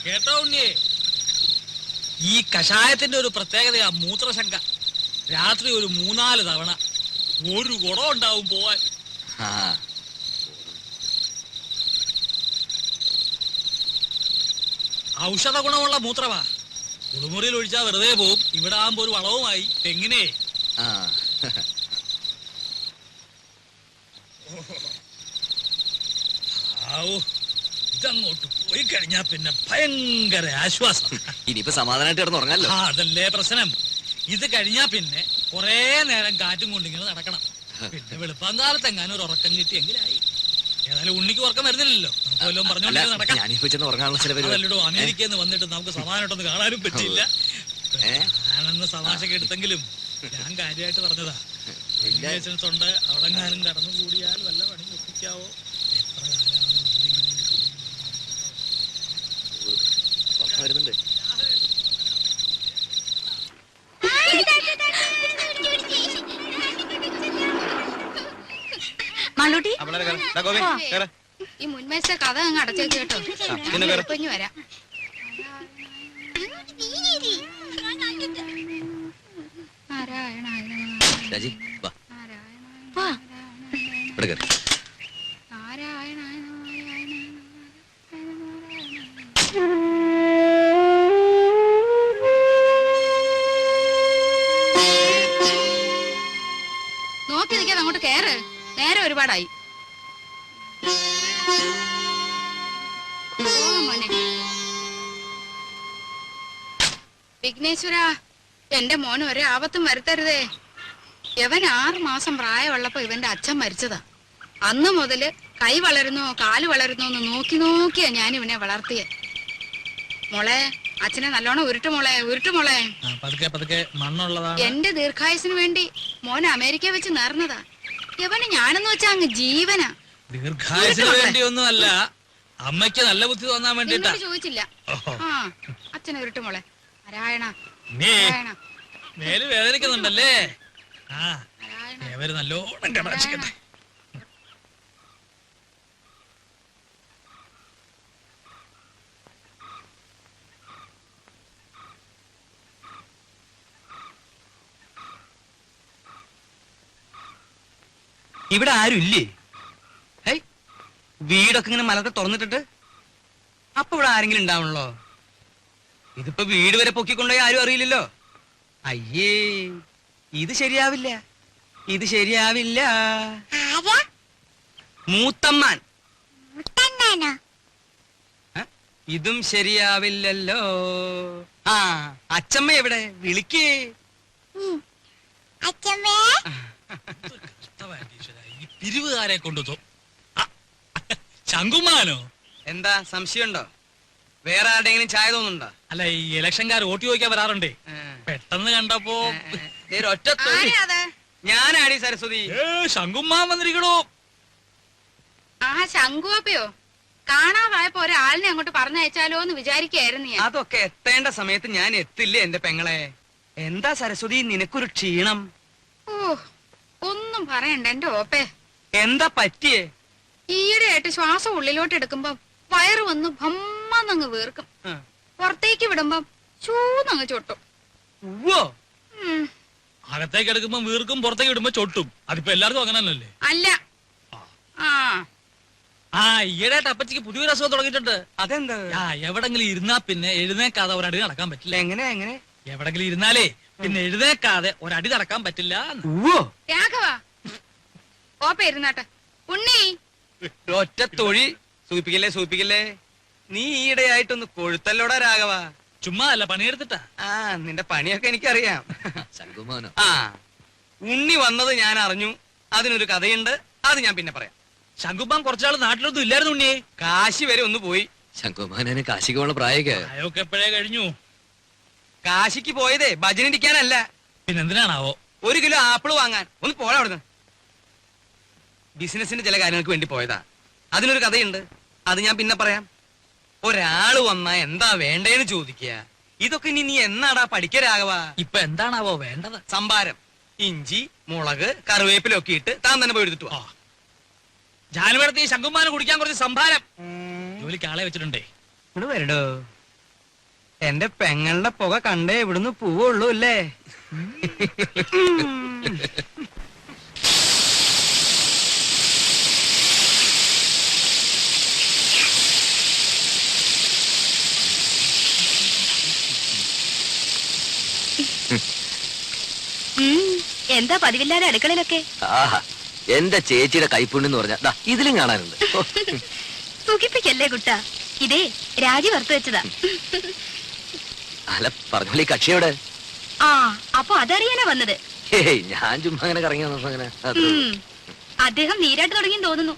കേട്ടോ ഉണ്ണിയെ, ഈ കഷായത്തിന്റെ ഒരു പ്രത്യേകതയാ മൂത്രശങ്ക. രാത്രി ഒരു 3-4 തവണ ഒരു കുടം ഉണ്ടാവും പോവാൻ. ആ, ഔഷധ ഗുണമുള്ള മൂത്രമാ. കുളിമുറിയിൽ ഒഴിച്ചാ വെറുതെ പോവും. ഇവിടെ ആകുമ്പോ ഒരു വളവുമായി. തെങ്ങിനെ ആ. ഇതങ്ങോട്ട് പോയി കഴിഞ്ഞാ പിന്നെ ഭയങ്കര ആശ്വാസം. ഇനിയിപ്പോ സമാധാനമായിട്ട് കിടന്ന് ഉറങ്ങാലോ. അതല്ലേ പ്രശ്നം. ഇത് കഴിഞ്ഞാ പിന്നെ കൊറേ നേരം കാറ്റും കൊണ്ടിങ്ങനെ നടക്കണം. പിന്നെ വെളുപ്പാങ്കാലത്ത് എങ്ങാനും ഒരു ഉറക്കം കിട്ടിയെങ്കിലായി. ഏതായാലും ഉണ്ണിക്ക് ഉറക്കം വരുന്നില്ലല്ലോ. നമുക്ക് വല്ലതും പറഞ്ഞോണ്ട് നടക്കാം. ഞാനിപ്പോ ചെന്ന് ഉറങ്ങാനുള്ള ചില പരിപാടി. അതല്ലോ അമേരിക്കയിൽ നിന്ന് വന്നിട്ട് നമുക്ക് സമാധാനമായിട്ടൊന്ന് കാണാനും പറ്റിയില്ല. ഞാനെന്ന് തമാശക്ക് എടുത്തെങ്കിലും ഞാൻ കാര്യമായിട്ട് പറഞ്ഞതാ. റിലേഷൻസ് ഉണ്ട്. അവിടെങ്ങാനും കടന്നു കൂടിയാൽ വല്ല പണി ഒപ്പിക്കാവോ? എത്ര കാലമാണ് ഉറക്കം വരുന്നുണ്ട്. മാളൂട്ടി ഈ മുൻവശത്തെ കഥ അങ്ങ് അടച്ചേക്ക് കേട്ടോ. ഇനി വരാം. നാരായണ രാജി വാ, നാരായണ വാ. ഇവിടെ കയറി. നാരായണ നോക്കി നിൽക്കാതെ അങ്ങോട്ട് കേറ്. നേരെ ഒരുപാടായി. വിഘ്നേശ്വര, എന്റെ മോന് ഒരു ആപത്തും വരുത്തരുതേ. ഇവൻ 6 മാസം പ്രായമുള്ളപ്പോ ഇവന്റെ അച്ഛൻ മരിച്ചതാ. അന്ന് മുതല് കൈ വളരുന്നോ കാല് വളരുന്നോ എന്ന് നോക്കി നോക്കിയാ ഞാൻ ഇവനെ വളർത്തിയ. മോളെ, അച്ഛനെ നല്ലോണം ഉരുട്ടുമോളെ. ആ, പതുക്കെ പതുക്കെ മണ്ണുള്ളതാണ്. എന്റെ ദീർഘായുസിന് വേണ്ടി മോൻ അമേരിക്ക വെച്ച് നേർന്നതാ. യവന് ഞാനെന്ന് വെച്ചാ അങ്ങ് ജീവനാ. ദീർഘായുസിന് വേണ്ടിയൊന്നും അല്ല, അമ്മയ്ക്ക് നല്ല ബുദ്ധി തോന്നാൻ വേണ്ടിട്ടാ. നിന്നോട് ചോദിച്ചില്ല. ആ അച്ഛനെ ഉരുട്ടുമോളെ. നാരായണ നീ നാരായണ മേല് വേദനിക്കുന്നുണ്ടല്ലേ? ആ നാരായണ. ഇവര് നല്ലോണം കടാക്ഷിക്കട്ടെ. ഇവിടെ ആരും ഇല്ലേ? ഹേയ്, വീടൊക്കെ ഇങ്ങനെ മലക്കെ തുറന്നിട്ടിട്ട് അപ്പൊ ഇവിടെ ആരെങ്കിലും ഉണ്ടാവണല്ലോ. ഇതിപ്പോ വീട് വരെ പൊക്കിക്കൊണ്ടുപോയി ആരും അറിയില്ലല്ലോ. അയ്യേ, ഇത് ശരിയാവില്ല, ഇത് ശരിയാവില്ല. ആരാ? മൂത്തമ്മാൻ. മുത്തണ്ണാനോ? ഇതും ശരിയാവില്ലല്ലോ. ആ, അച്ചമ്മ എവിടെ? വിളിക്കേ. അച്ഛമ്മേ. ഈ പിരിവുകാരെ കൊണ്ടു ശങ്കുമാനോ? എന്താ സംശയമുണ്ടോ? വേറെ ആരുടെങ്കിലും ചായ തോന്നുന്നുണ്ടോ? അല്ല, ഈ ഇലക്ഷൻകാർ വോട്ട് ചോദിക്കാൻ വരാറുണ്ടേ. പെട്ടെന്ന് കണ്ടപ്പോ ഒറ്റ ആരാ അത്? ഞാനാടി സരസ്വതി. ശങ്കുമാൻ വന്നിരിക്കണോ? ആ ശങ്കുവപ്പയോ? കാണാതായപ്പോ ഒരാളിനെ അങ്ങോട്ട് പറഞ്ഞയച്ചാലോ എന്ന് വിചാരിക്കായിരുന്നു ഞാൻ. അതൊക്കെ എത്തേണ്ട സമയത്ത് ഞാൻ എത്തില്ലേ എന്റെ പെങ്ങളെ. എന്താ സരസ്വതി നിനക്കൊരു ക്ഷീണം? ഓ ഒന്നും പറയണ്ട എന്റെ ഓപ്പേ. എന്താ പറ്റിയേ? ഈയിടെയായിട്ട് ശ്വാസം ഉള്ളിലോട്ട് എടുക്കുമ്പോ വയറ് വന്ന് ഭമ്മന്നങ്ങ് വീർക്കും. പുറത്തേക്ക് വിടുമ്പോ ചൂന്നങ്ങ് ചൊട്ടും. ഉവ്വോ. അകത്തേക്ക് എടുക്കുമ്പോ വീർക്കും, പുറത്തേക്ക് ഇടുമ്പോ ചൊട്ടും. അതിപ്പോ എല്ലാവർക്കും അങ്ങനെ തന്നെയല്ലേ? അല്ല. ആ ഈയിടെയായിട്ട് അപ്പച്ചിക്ക് പുതിയൊരു അസുഖം തുടങ്ങിയിട്ടുണ്ട്. അതെന്താ? ആ എവിടെങ്കിലും ഇരുന്നാ പിന്നെ എഴുന്നേക്കാതെ ഒരടി നടക്കാൻ പറ്റില്ല. എങ്ങനെ എങ്ങനെ? എവിടെങ്കിലും ഇരുന്നാലേ പിന്നെ എഴുന്നേക്കാതെ ഒരടി നടക്കാൻ പറ്റില്ല. ഉവ്വോ. രാഘവ ഓപ്പ ഇരുന്നാട്ടെ. ഉണ്ണി ഒറ്റ തൊഴി. സൂപ്പിക്കല്ലേ. നീ ഈയിടെയായിട്ടൊന്ന് കൊഴുത്തല്ലോടാ രാഘവ. ചുമ്മാ അല്ല, പണിയെടുത്തിട്ടാ. ആ, നിന്റെ പണിയൊക്കെ എനിക്കറിയാം. ശങ്കുമാനോ? ആ, ഉണ്ണി വന്നത് ഞാൻ അറിഞ്ഞു. അതിനൊരു കഥയുണ്ട്, അത് ഞാൻ പിന്നെ പറയാം. ശങ്കുമാൻ കുറച്ചാള് നാട്ടിലൊന്നും ഇല്ലായിരുന്നു ഉണ്ണിയെ. കാശി വരെ ഒന്ന് പോയി. ശങ്കുമാനെ കാശിക്കുള്ള പ്രായമൊക്കെ അയൊക്കെ എപ്പോഴേ കഴിഞ്ഞു. കാശിക്ക് പോയതേ ഭജനിരിക്കാനല്ല, പിന്നെന്തിനാണാവോ? 1 കിലോ ആപ്പിൾ വാങ്ങാൻ. ഒന്ന് പോടാ അവിടുന്ന്. ബിസിനസിന്റെ ചില കാര്യങ്ങൾക്ക് വേണ്ടി പോയതാ. അതിനൊരു കഥയുണ്ട്, അത് ഞാൻ പിന്നെ പറയാം. ഒരാള് വന്നാ എന്താ വേണ്ടേന്ന് ചോദിക്കുക. ഇതൊക്കെ ഇനി നീ എന്നാടാ പഠിക്കരാകവ? ഇപ്പൊ എന്താണാവോ വേണ്ടത്? സംഭാരം, ഇഞ്ചി, മുളക്, കറിവേപ്പിലൊക്കെ ഇട്ട് താൻ തന്നെ പോയി എടുത്തിട്ട് വാ. ജാനുവരത്തി ശങ്കുമാന് കുടിക്കാൻ കുറച്ച് സംഭാരം. ജോലിക്ക് ആളെ വെച്ചിട്ടുണ്ടേ. ഇവിടെ വരടോ. എന്റെ പെങ്ങളുടെ പുക കണ്ടേ ഇവിടുന്ന് പോവുള്ളൂ അല്ലേ? എന്താ പതിവില്ലാതെ അടുക്കളയിലൊക്കെ? ആഹാ, എന്റെ ചേച്ചിയുടെ കൈപ്പുണ്യെന്ന് പറഞ്ഞാ ഇതിലും കാണാനുണ്ട്. സുഖിപ്പിക്കല്ലേ കുട്ട, ഇതേ രാജി വറുത്തു വെച്ചതാ. അല്ല, പറഞ്ഞോളൂ, ഈ കക്ഷിയോടെ? ആ, അപ്പൊ അതറിയാനാ വന്നത്? ഹേയ്, ഞാൻ ചുമ്മാ അങ്ങനെ കറങ്ങി വന്നപ്പോ അങ്ങനെ. അദ്ദേഹം നീരാട്ട് തുടങ്ങി തോന്നുന്നു.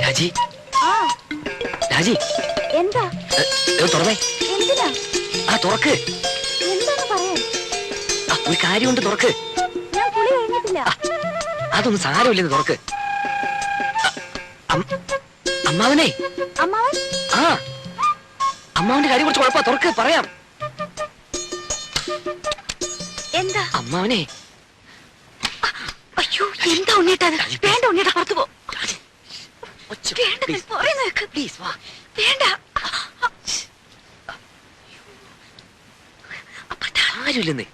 രാജി, രാജി, എന്താ തുറന്നേ. എന്തിനാ? ആ, തുറക്ക്. എന്താണ് പറയാൻ? ഒരു കാര്യമുണ്ട്, തുറക്ക്. ഞാൻ കുളി കഴിഞ്ഞിട്ടില്ല. അതൊന്നും സാരമില്ലെന്ന് തുറക്ക്. അമ്മാവനെ. അമ്മാവൻ? ആ, അമ്മാവന്റെ കാര്യം കുറച്ച് കുഴപ്പ. തുറക്ക്, പറയാം. എന്താ? അമ്മാവനെ. അയ്യോ, എന്താ ഉണ്ണിട്ടത്? വേണ്ട ഉണ്ണിയുടെ പുറത്തു പോ. പ്ലീസ് വാ. വേണ്ട. ആരുമില്ലെന്നേ.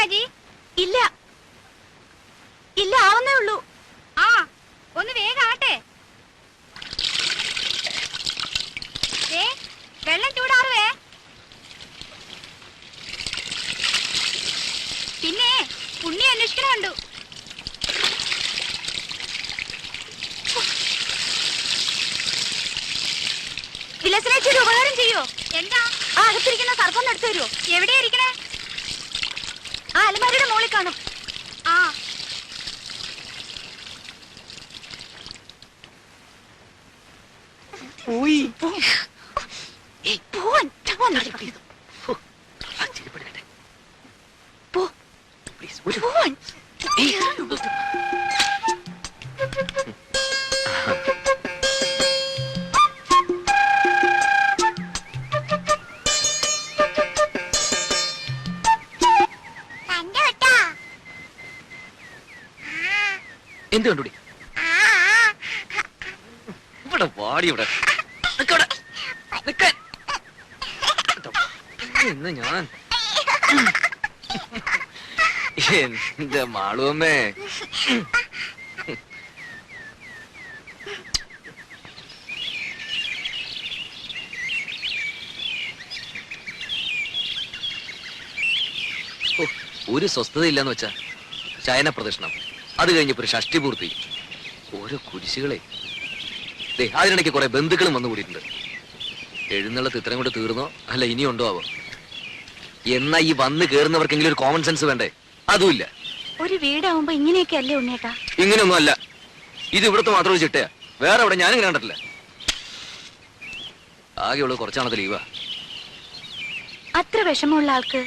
രാജി? ഇല്ല ഇല്ല, ആവുന്നേ ഉള്ളൂ. ആ ഒന്ന് വേഗം ആട്ടെ. വെള്ളം ചൂടാറുവേ. പിന്നെ ഉണ്ണി അന്വേഷിക്കണുണ്ട്. വിലാസിനേച്ചി ഒരു ഉപകാരം ചെയ്യോ? എന്താ? ആ അകത്തിരിക്കുന്ന സർപ്പം എടുത്തു തരുമോ? എവിടെയാ ഇരിക്കണേ? ആ അലമാരയുടെ മുകളിൽ കാണും. ആ എന്ത് കണ്ടുപിടി? ഇവിടെ വാടി, ഇവിടെ ഇന്ന് ഞാൻ എന്റെ മാളുവമ്മേ. ഒരു സ്വസ്ഥത ഇല്ലെന്ന് വെച്ചാ ശയന പ്രദക്ഷിണം, അത് കഴിഞ്ഞപ്പോ ഒരു ഷഷ്ടി പൂർത്തി, ഓരോ കുരിശുകളെ. അതിനിടയ്ക്ക് കുറെ ബന്ധുക്കളും വന്നു കൂടിയിട്ടുണ്ട്. എഴുന്നള്ളത്ത് ഇത്രയും കൂടെ തീർന്നോ അല്ല ഇനിയുണ്ടോ ആവോ? എന്നാ ഈ വന്ന് കേറുന്നവർക്കെങ്കിലും ഒരു കോമൺ സെൻസ് വേണ്ടേ? അതുമില്ല. ഒരു വീടാവുമ്പോ ഇങ്ങനെയൊക്കെ അല്ലേ ഉണ്ണേട്ടാ? ഇങ്ങനെയൊന്നും അല്ല. ഇത് ഇവിടുത്തെ മാത്രം ഒരു ചിട്ടയാ, വേറെ അവിടെ ഞാനിങ്ങനെ കണ്ടിട്ടില്ല. ആകെയുള്ളത് കുറച്ചാണത് ലീവാ. അത്ര വിഷമമുള്ള ആൾക്ക്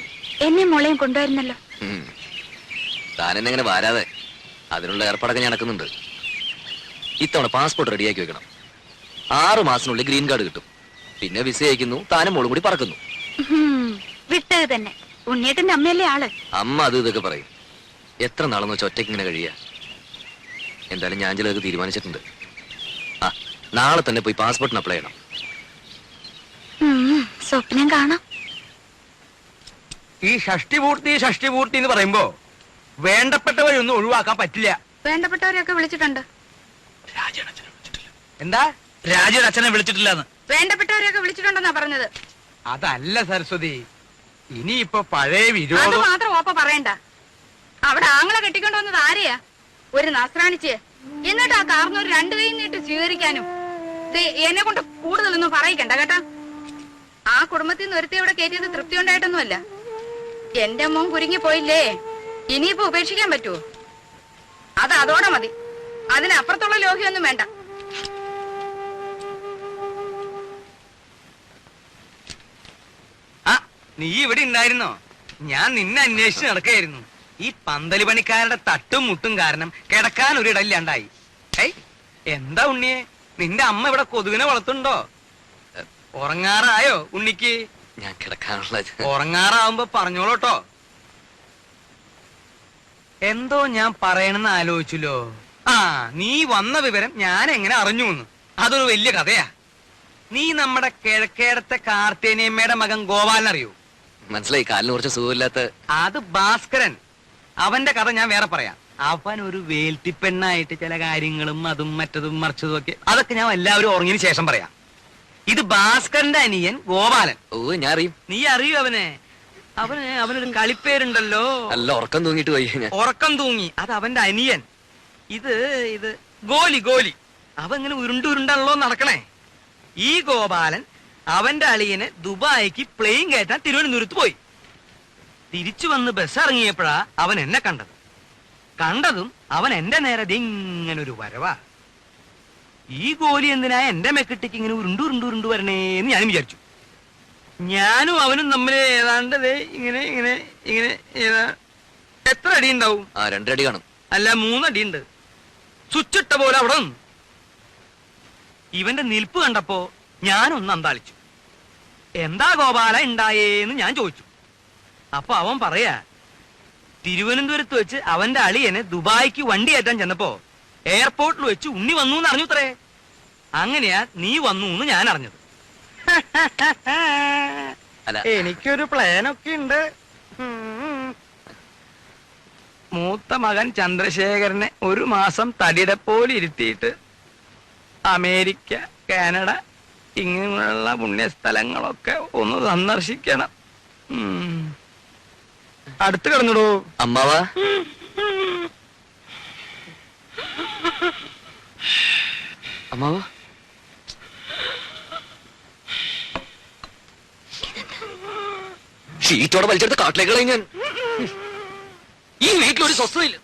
എന്നെ മോളെയും കൊണ്ടുവരുന്നല്ലോ. താനെന്നെങ്ങനെ വരാതെ? അതിനുള്ള ഏർപ്പാടൊക്കെ ഞാൻ നടക്കുന്നുണ്ട്. ഇത്തവണ പാസ്പോർട്ട് റെഡിയാക്കി വെക്കണം. 6 മാസത്തിനുള്ളിൽ ഗ്രീൻ കാർഡ് കിട്ടും. പിന്നെ വിസ അയക്കുന്നു, താനും മോളും കൂടി പറക്കുന്നു. വിട്ടത് തന്നെ. ഉണ്ണിയേട്ടന്റെ അമ്മയല്ലേ ആള്. അമ്മ അത് ഇതൊക്കെ പറയും. എത്ര നാളെന്ന് വെച്ചാൽ ഒറ്റയ്ക്ക് ഇങ്ങനെ കഴിയാ? എന്തായാലും ഞാൻ ചിലതൊക്കെ തീരുമാനിച്ചിട്ടുണ്ട്. ആ നാളെ തന്നെ പോയി പാസ്പോർട്ടിന് അപ്ലൈ ചെയ്യണം. സ്വപ്നം കാണാം. ഈ ഷഷ്ടി പൂർത്തി എന്ന് പറയുമ്പോ വേണ്ടപ്പെട്ടവരൊന്നും ഒഴിവാക്കാൻ പറ്റില്ല. വേണ്ടപ്പെട്ടവരെയൊക്കെ വിളിച്ചിട്ടുണ്ട്. എന്താ? രാജയുടെ അച്ഛനെ വിളിച്ചിട്ടില്ലെന്ന്. വേണ്ടപ്പെട്ടവരെയൊക്കെ വിളിച്ചിട്ടുണ്ടെന്നാ പറഞ്ഞത്. അതല്ല സരസ്വതി, ഇനിയിപ്പോ പഴയ അത് വിരോധം മാത്രം ഓപ്പ പറയണ്ട. അവിടെ ആങ്ങളെ കെട്ടിക്കൊണ്ട് വന്നത് ആരെയാ? ഒരു നസ്രാണിച്ച്. എന്നിട്ട് ആ കാർന്നൂർ 2 കൈ നീട്ട് സ്വീകരിക്കാനും. എന്നെ കൊണ്ട് കൂടുതലൊന്നും പറയിക്കണ്ട കേട്ടാ. ആ കുടുംബത്തിൽ നിന്ന് ഒരുത്തി ഇവിടെ കയറ്റിയത് തൃപ്തി ഉണ്ടായിട്ടൊന്നുമല്ല. എന്റെ മോൻ കുരുങ്ങി പോയില്ലേ, ഇനിയിപ്പോ ഉപേക്ഷിക്കാൻ പറ്റുമോ? അത് അതോടെ മതി. അതിനപ്പുറത്തുള്ള ലോഹ്യൊന്നും വേണ്ട. ആ നീ ഇവിടെ ഉണ്ടായിരുന്നോ? ഞാൻ നിന്നെ അന്വേഷിച്ച് നടക്കായിരുന്നു. ഈ പന്തല് പണിക്കാരുടെ തട്ടും മുട്ടും കാരണം കിടക്കാൻ ഒരിടയില്ലാണ്ടായി. എന്താ ഉണ്ണിയെ, നിന്റെ അമ്മ ഇവിടെ കൊതുകിനെ വളർത്തുണ്ടോ? ഉറങ്ങാറായോ ഉണ്ണിക്ക്? ഞാൻ കിടക്കാനുള്ള ഉറങ്ങാറാവുമ്പോ പറഞ്ഞോളൂട്ടോ. എന്തോ ഞാൻ പറയണെന്ന് ആലോചിച്ചല്ലോ. ആ നീ വന്ന വിവരം ഞാൻ എങ്ങനെ അറിഞ്ഞു എന്ന്, അതൊരു വലിയ കഥയാ. നീ നമ്മുടെ കിഴക്കേടത്തെ കാർത്തേനിയമ്മയുടെ മകൻ ഗോപാലൻ അറിയോ? മനസ്സിലായി. കാലിന് കുറച്ച് സുഖമില്ലാത്ത. അത് ഭാസ്കരൻ. അവന്റെ കഥ ഞാൻ വേറെ പറയാം. അവൻ ഒരു വേൽത്തിപ്പെണ്ണായിട്ട് ചില കാര്യങ്ങളും അതും മറ്റതും മറിച്ചതും ഒക്കെ, അതൊക്കെ ഞാൻ എല്ലാവരും ഉറങ്ങിയതിന് ശേഷം പറയാം. ഇത് ഭാസ്കരന്റെ അനിയൻ ഗോപാലൻ. ഓ ഞാൻ അറിയും. നീ അറിയൂ അവനെ? അവനൊരു കളിപ്പേരുണ്ടല്ലോ. അല്ല, ഉറക്കം തൂങ്ങിട്ട് പോയി ഞാൻ. ഉറക്കം തൂങ്ങി, അത് അവന്റെ അനിയൻ. ഇത് ഗോലി. അവൻ ഇങ്ങനെ ഉരുണ്ടാണല്ലോ നടക്കണേ. ഈ ഗോപാലൻ അവന്റെ അളിയനെ ദുബായിക്ക് പ്ലെയിൻ കയറ്റാൻ തിരുവനന്തപുരത്ത് പോയി. തിരിച്ചു വന്ന് ബസ് ഇറങ്ങിയപ്പോഴാ അവൻ എന്നെ കണ്ടതും അവൻ എന്റെ നേരെ ഇങ്ങനൊരു വരവാ. ഈ ഗോലി എന്തിനാ എന്റെ മെക്കിട്ടേക്ക് ഇങ്ങനെ ഉരുണ്ടു വരണേന്ന് ഞാനും വിചാരിച്ചു. ഞാനും അവനും തമ്മിൽ ഏതാണ്ട് ഇങ്ങനെ എത്ര അടി ഉണ്ടാവും? 2 അടി കാണും. അല്ല 3 അടി ഉണ്ട്. സ്വിച്ചിട്ട പോലെ അവിടെ നിന്ന്. ഇവന്റെ നിൽപ്പ് കണ്ടപ്പോ ഞാനൊന്ന് അന്താളിച്ചു. എന്താ ഗോപാല ഉണ്ടായേന്ന് ഞാൻ ചോദിച്ചു. അപ്പൊ അവൻ പറയാ, തിരുവനന്തപുരത്ത് വെച്ച് അവന്റെ അളിയനെ ദുബായിക്ക് വണ്ടി കയറ്റാൻ ചെന്നപ്പോ എയർപോർട്ടിൽ വെച്ച് ഉണ്ണി വന്നു എന്ന് അറിഞ്ഞുത്രേ. അങ്ങനെയാ നീ വന്നു എന്ന് ഞാൻ അറിഞ്ഞത്. അല്ല, എനിക്കൊരു പ്ലാനൊക്കെ ഉണ്ട്. മൂത്ത മകൻ ചന്ദ്രശേഖരനെ 1 മാസം തടിയുടെ പോലെ ഇരുത്തിയിട്ട് അമേരിക്ക, കാനഡ ഇങ്ങനെയുള്ള പുണ്യസ്ഥലങ്ങളൊക്കെ ഒന്ന് സന്ദർശിക്കണം. അടുത്ത് കിടന്നിടൂ. അമ്മാവാ അമ്മാവാ ഷീറ്റോടെ വലിച്ചെടുത്ത് കാട്ടിലേക്ക് കളയും ഞാൻ. ഈ വീട്ടിലൊരു സ്വസ്ഥതയില്ല.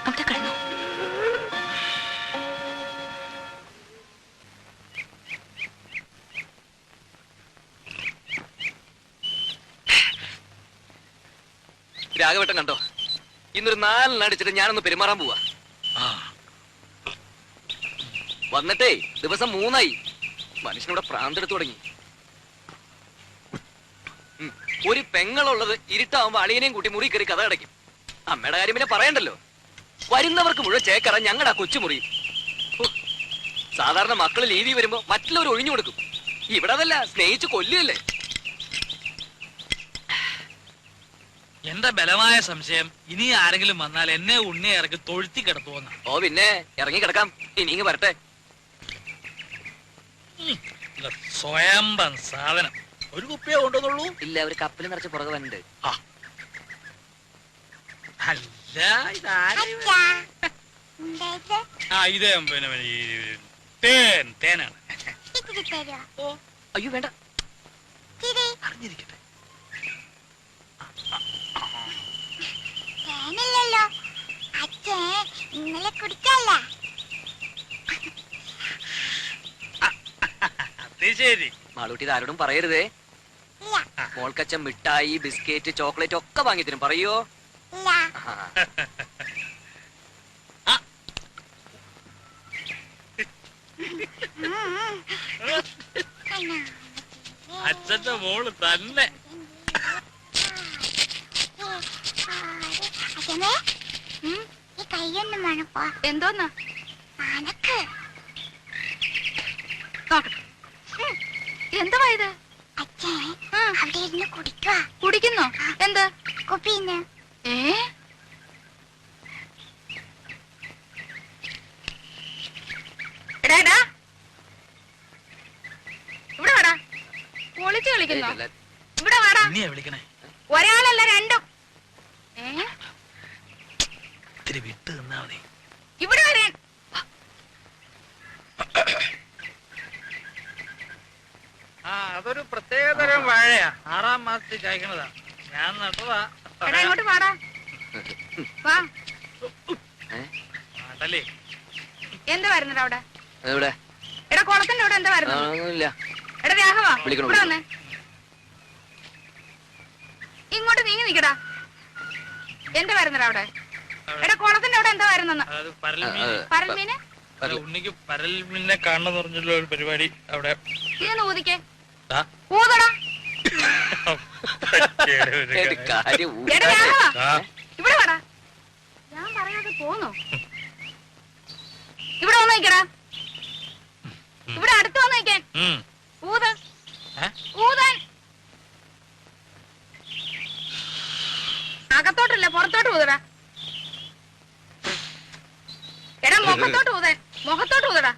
അവിടെ കിടന്നു. രാഘവട്ടം കണ്ടോ? ഇന്നൊരു 4 അടിച്ചിട്ട് ഞാനൊന്ന് പെരുമാറാൻ പോവാ. വന്നിട്ടേ ദിവസം 3 മനുഷ്യനിവിടെ പ്രാന്തെടുത്തു തുടങ്ങി. ഒരു പെങ്ങളുള്ളത് ഇരുട്ടാവുമ്പോ അളിയനെയും കൂട്ടി മുറി കയറി കഥ അടയ്ക്കും. അമ്മയുടെ കാര്യം പിന്നെ പറയണ്ടല്ലോ. വരുന്നവർക്ക് മുഴുവൻ ചേക്കറ ഞങ്ങളുടെ ആ കൊച്ചുമുറി. സാധാരണ മക്കള് ലീവി വരുമ്പോ മറ്റുള്ളവർ ഒഴിഞ്ഞു കൊടുക്കും. ഇവിടെ അതല്ല, സ്നേഹിച്ച് കൊല്ലുകയല്ലേ. എന്റെ ബലമായ സംശയം ഇനി ആരെങ്കിലും വന്നാൽ എന്നെ ഉണ്ണിയെ ഇറക്കി തൊഴുത്തി കിടത്തുവന്ന. ഓ പിന്നെ ഇറങ്ങി കിടക്കാം. ഇനി ഇങ്ങ് വരട്ടെ. സ്വയംഭം സാധനം. ഒരു കുപ്പിയെ കൊണ്ടുവന്നുള്ളൂ. ഇല്ല, ഒരു കപ്പിൽ നിറച്ച് പുറകെ വന്നിട്ട്. അല്ല ഇതേ പിന്നെ തേനാണ്. അയ്യോ വേണ്ട, അറിഞ്ഞിരിക്കട്ടെ. തേനില്ലല്ലോ അച്ഛൻ, ഇന്നലെ കുടിക്കല്ല. അത് ശരി. മാളൂട്ടി ഇത് ആരോടും പറയരുതേ. മോൾക്കച്ഛൻ മിഠായി, ബിസ്ക്കറ്റ്, ചോക്ലേറ്റ് ഒക്കെ വാങ്ങി തരും. പറയോ? അച്ഛന്റെ മോള് തന്നെ. ഈ കൈയൊന്നും വേണപ്പോ. എന്തോന്നാ അനക്ക് എന്തുവാ ഇത്? അച്ഛൻ അവിടെ ഇരുന്ന് കുടിക്കുക. കുടിക്കുന്നോ? എന്ത് കുപ്പിന്ന്? ഇവിടെ വാടാ. പൊളിച്ച് കളിക്കുന്നോ? ഏയ്, ഇവിടെ വാടാ. ഉണ്ണിയെ വിളിക്കണേ. ഒരാളല്ല രണ്ടും. ഇത്തിരി വിട്ട് നിന്നാ മതി. ഇവിടെ വരാൻ. അതൊരു പ്രത്യേകതരം വാഴയാ. 6ാം മാസത്തിൽ കായ്ക്കണതാ. ഞാൻ നട്ടതാ. എടാ ഇങ്ങോട്ട് വാടാ. വാ. നാട്ടല്ലേ. എന്താ വരുന്നത് അവിടെ? എവിടെ? എടാ കുളത്തിന്റെ അവിടെ എന്താ വരുന്നത്? ഒന്നുമില്ല. എടാ രാഘവാ, വിളിക്കണം, ഇവിടെ വന്നേ. ഇങ്ങോട്ട് നീങ്ങി നിക്കടാ. എന്താ വരുന്നത് അവിടെ? എടാ കുളത്തിന്റെ അവിടെ എന്താ വരുന്നെന്ന്? അത് പരൽമീൻ. പരൽമീന്? ഉണ്ണിക്ക് പരൽമീനെ കാണണമെന്ന് പറഞ്ഞുള്ള ഒരു പരിപാടി അവിടെ. ഇതൊന്ന് ഊതിക്കേ. ആ? ഊതടാ. ഒരു കാര്യം എടാ രാഘവാ, ആ. ഇവിടെ വാടാ. ഞാൻ പറയാതെ പോന്നോ? ഇവിടെ വന്ന് നിക്കടാ. ഇവിടെ അടുത്ത് വന്ന് നിക്കാൻ. ഊത്. ഊതാൻ. അകത്തോട്ടല്ല പുറത്തോട്ട് ഊതടാ. എടാ മുഖത്തോട്ട് ഊതാൻ. മുഖത്തോട്ട് ഊതടാ.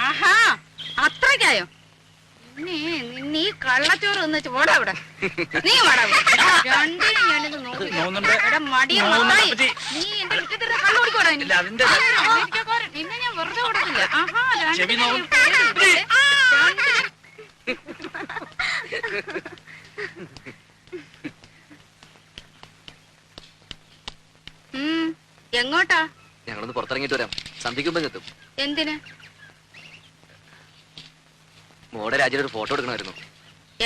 ആഹാ, അത്രയ്ക്കായോ? നീ കള്ളച്ചോറ് തിന്ന് ചോടാ ഇവിടെ. നീ വാടാ. രണ്ടിനും ഞാനിത് നോക്കി. എടാ മടിയ മത്തായി. നീ എന്റെ മുറ്റത്തിരുന്ന് കള്ളു കുടിക്കോടാ. നിന്നെ ഞാൻ വെറുതെ കൊടുക്കില്ല. ആഹാ, എങ്ങോട്ടാ? ഞങ്ങളൊന്ന് പുറത്തിറങ്ങിട്ട് വരാം. സന്ധിക്കുമ്പോ എത്തും. എന്തിന്? മോടെ രാജ്യത്ത് ഒരു ഫോട്ടോ എടുക്കണമായിരുന്നു.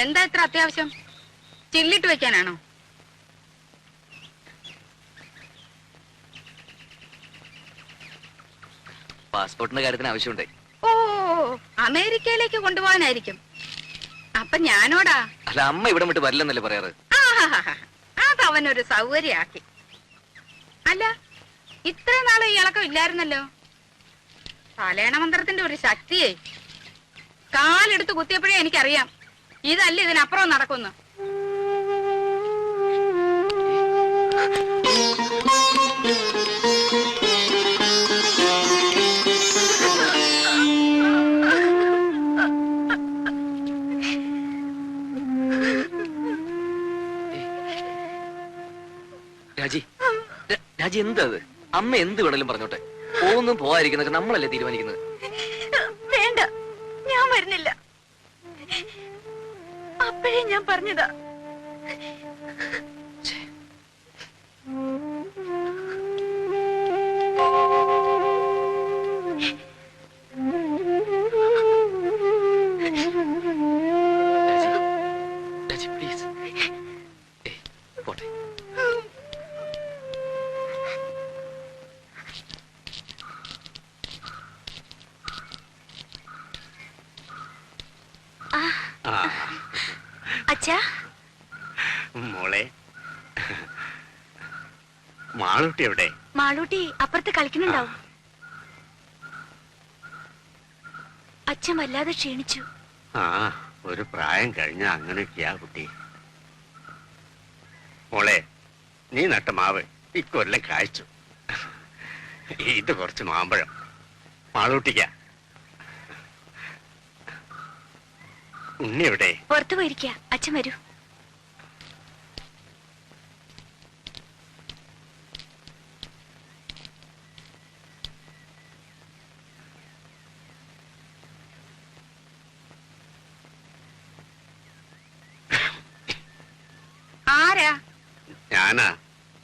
എന്താ ഇത്ര അത്യാവശ്യം? ചില്ലിട്ട് വെക്കാനാണോ? പാസ്പോർട്ടിന്റെ കാര്യത്തിന് ആവശ്യമുണ്ട്. ഓ, അമേരിക്കയിലേക്ക് കൊണ്ടുപോകാനായിരിക്കും. അപ്പൊ അപ്പൊ ഞാനോടാ? അല്ല, അമ്മ ഇവിടെ വിട്ട് വരില്ലെന്നല്ലേ പറയാറ്? ആഹാഹാഹാ. അതവനൊരു സൗകര്യാക്കി. അല്ല, ഇത്രയും നാളും ഇളക്കം ഇല്ലായിരുന്നല്ലോ. തലേണ മന്ത്രത്തിന്റെ ഒരു ശക്തിയെ കാലെടുത്ത് കുത്തിയപ്പോഴേ എനിക്കറിയാം ഇതല്ല ഇതിനപ്പുറം നടക്കുന്നു. രാജി എന്താ അത്? അമ്മ എന്ത് വേണേലും പറഞ്ഞോട്ടെ. പോകുന്നും പോവാതിരിക്കുന്നൊക്കെ നമ്മളല്ലേ തീരുമാനിക്കുന്നത്. വേണ്ട, ഞാൻ വരുന്നില്ല. അപ്പോഴേ ഞാൻ പറഞ്ഞതാ. പ്ലീസ് പോട്ടെ. അച്ഛാ, മോളെ, മാളൂട്ടി എവിടെ? മാളൂട്ടി അപ്പുറത്ത് കളിക്കുന്നുണ്ടാവും. അച്ഛൻ വല്ലാതെ ക്ഷീണിച്ചു. ആ, ഒരു പ്രായം കഴിഞ്ഞ അങ്ങനെയൊക്കെയാ കുട്ടി. മോളെ, നീ നട്ട മാവ് ഇക്കൊല്ലം കായ്ച്ചു. ഇത് കുറച്ച് മാമ്പഴം മാളൂട്ടിക്ക. ഉണ്ണി എവിടെ? പുറത്തു പോയിരിക്ക. അച്ഛൻ വരൂ. ആരാ? ഞാനാ,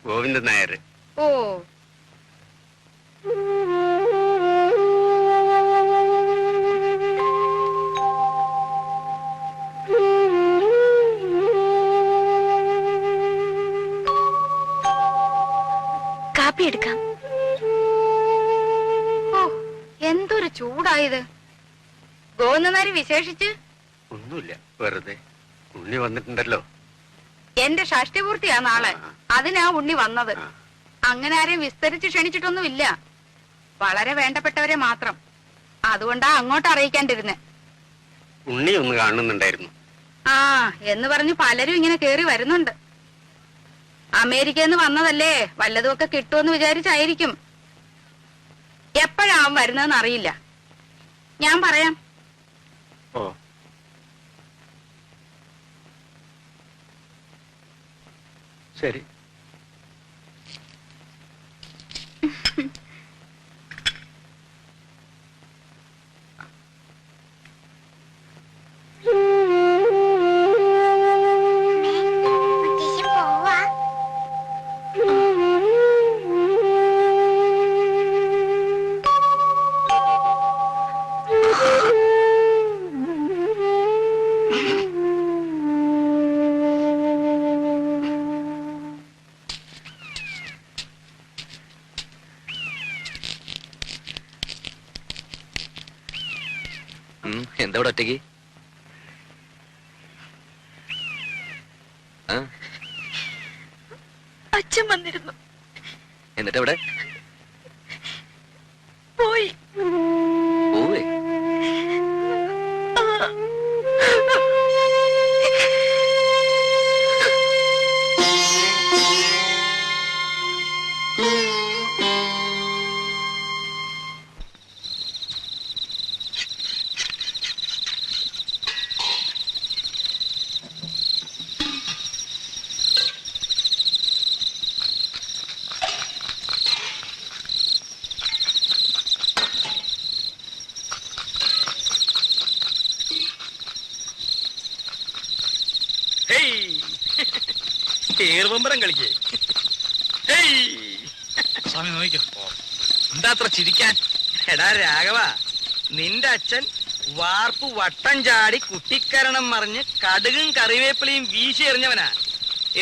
ഗോവിന്ദൻ നായർ. ഓ, കാപ്പി എടുക്കാം. ഓ, എന്തൊരു ചൂടായത്. ഗോവിന്ദനാരി വിശേഷിച്ച് ഒന്നുമില്ല, വെറുതെ. ഉണ്ണി വന്നിട്ടുണ്ടല്ലോ. എന്റെ ഷഷ്ടിപൂർത്തിയാ നാളെ. അതിനാ ഉണ്ണി വന്നത്. അങ്ങനെ ആരെയും വിസ്തരിച്ച് ക്ഷണിച്ചിട്ടൊന്നുമില്ല. വളരെ വേണ്ടപ്പെട്ടവരെ മാത്രം. അതുകൊണ്ടാ അങ്ങോട്ട് അറിയിക്കാണ്ടിരുന്നെ. ഉണ്ണി ഒന്ന് കാണുന്നുണ്ടായിരുന്നു. ആ, എന്ന് പറഞ്ഞു പലരും ഇങ്ങനെ കേറി വരുന്നുണ്ട്. അമേരിക്കന്ന് വന്നതല്ലേ, വല്ലതുമൊക്കെ കിട്ടുമെന്ന് വിചാരിച്ചായിരിക്കും. എപ്പോഴാവും വരുന്നതെന്ന് അറിയില്ല. ഞാൻ പറയാം. ഓ, ശരി. പോവാ. എന്താ ഇവിടെ ഒറ്റയ്ക്ക്? അച്ഛൻ വന്നിരുന്നു. എന്നിട്ട് എവിടെ പോയി. പോവേ? ഏറുപമ്പരം കളിക്കേ. സ്വാമി നോക്കിക്കോ. എന്താ അത്ര ചിരിക്കാൻ? എടാ രാഘവ, നിന്റെ അച്ഛൻ വാർപ്പ് വട്ടം ചാടി കുട്ടിക്കരണം മറിഞ്ഞ് കടുകും കറിവേപ്പിലയും വീശി എറിഞ്ഞവനാ.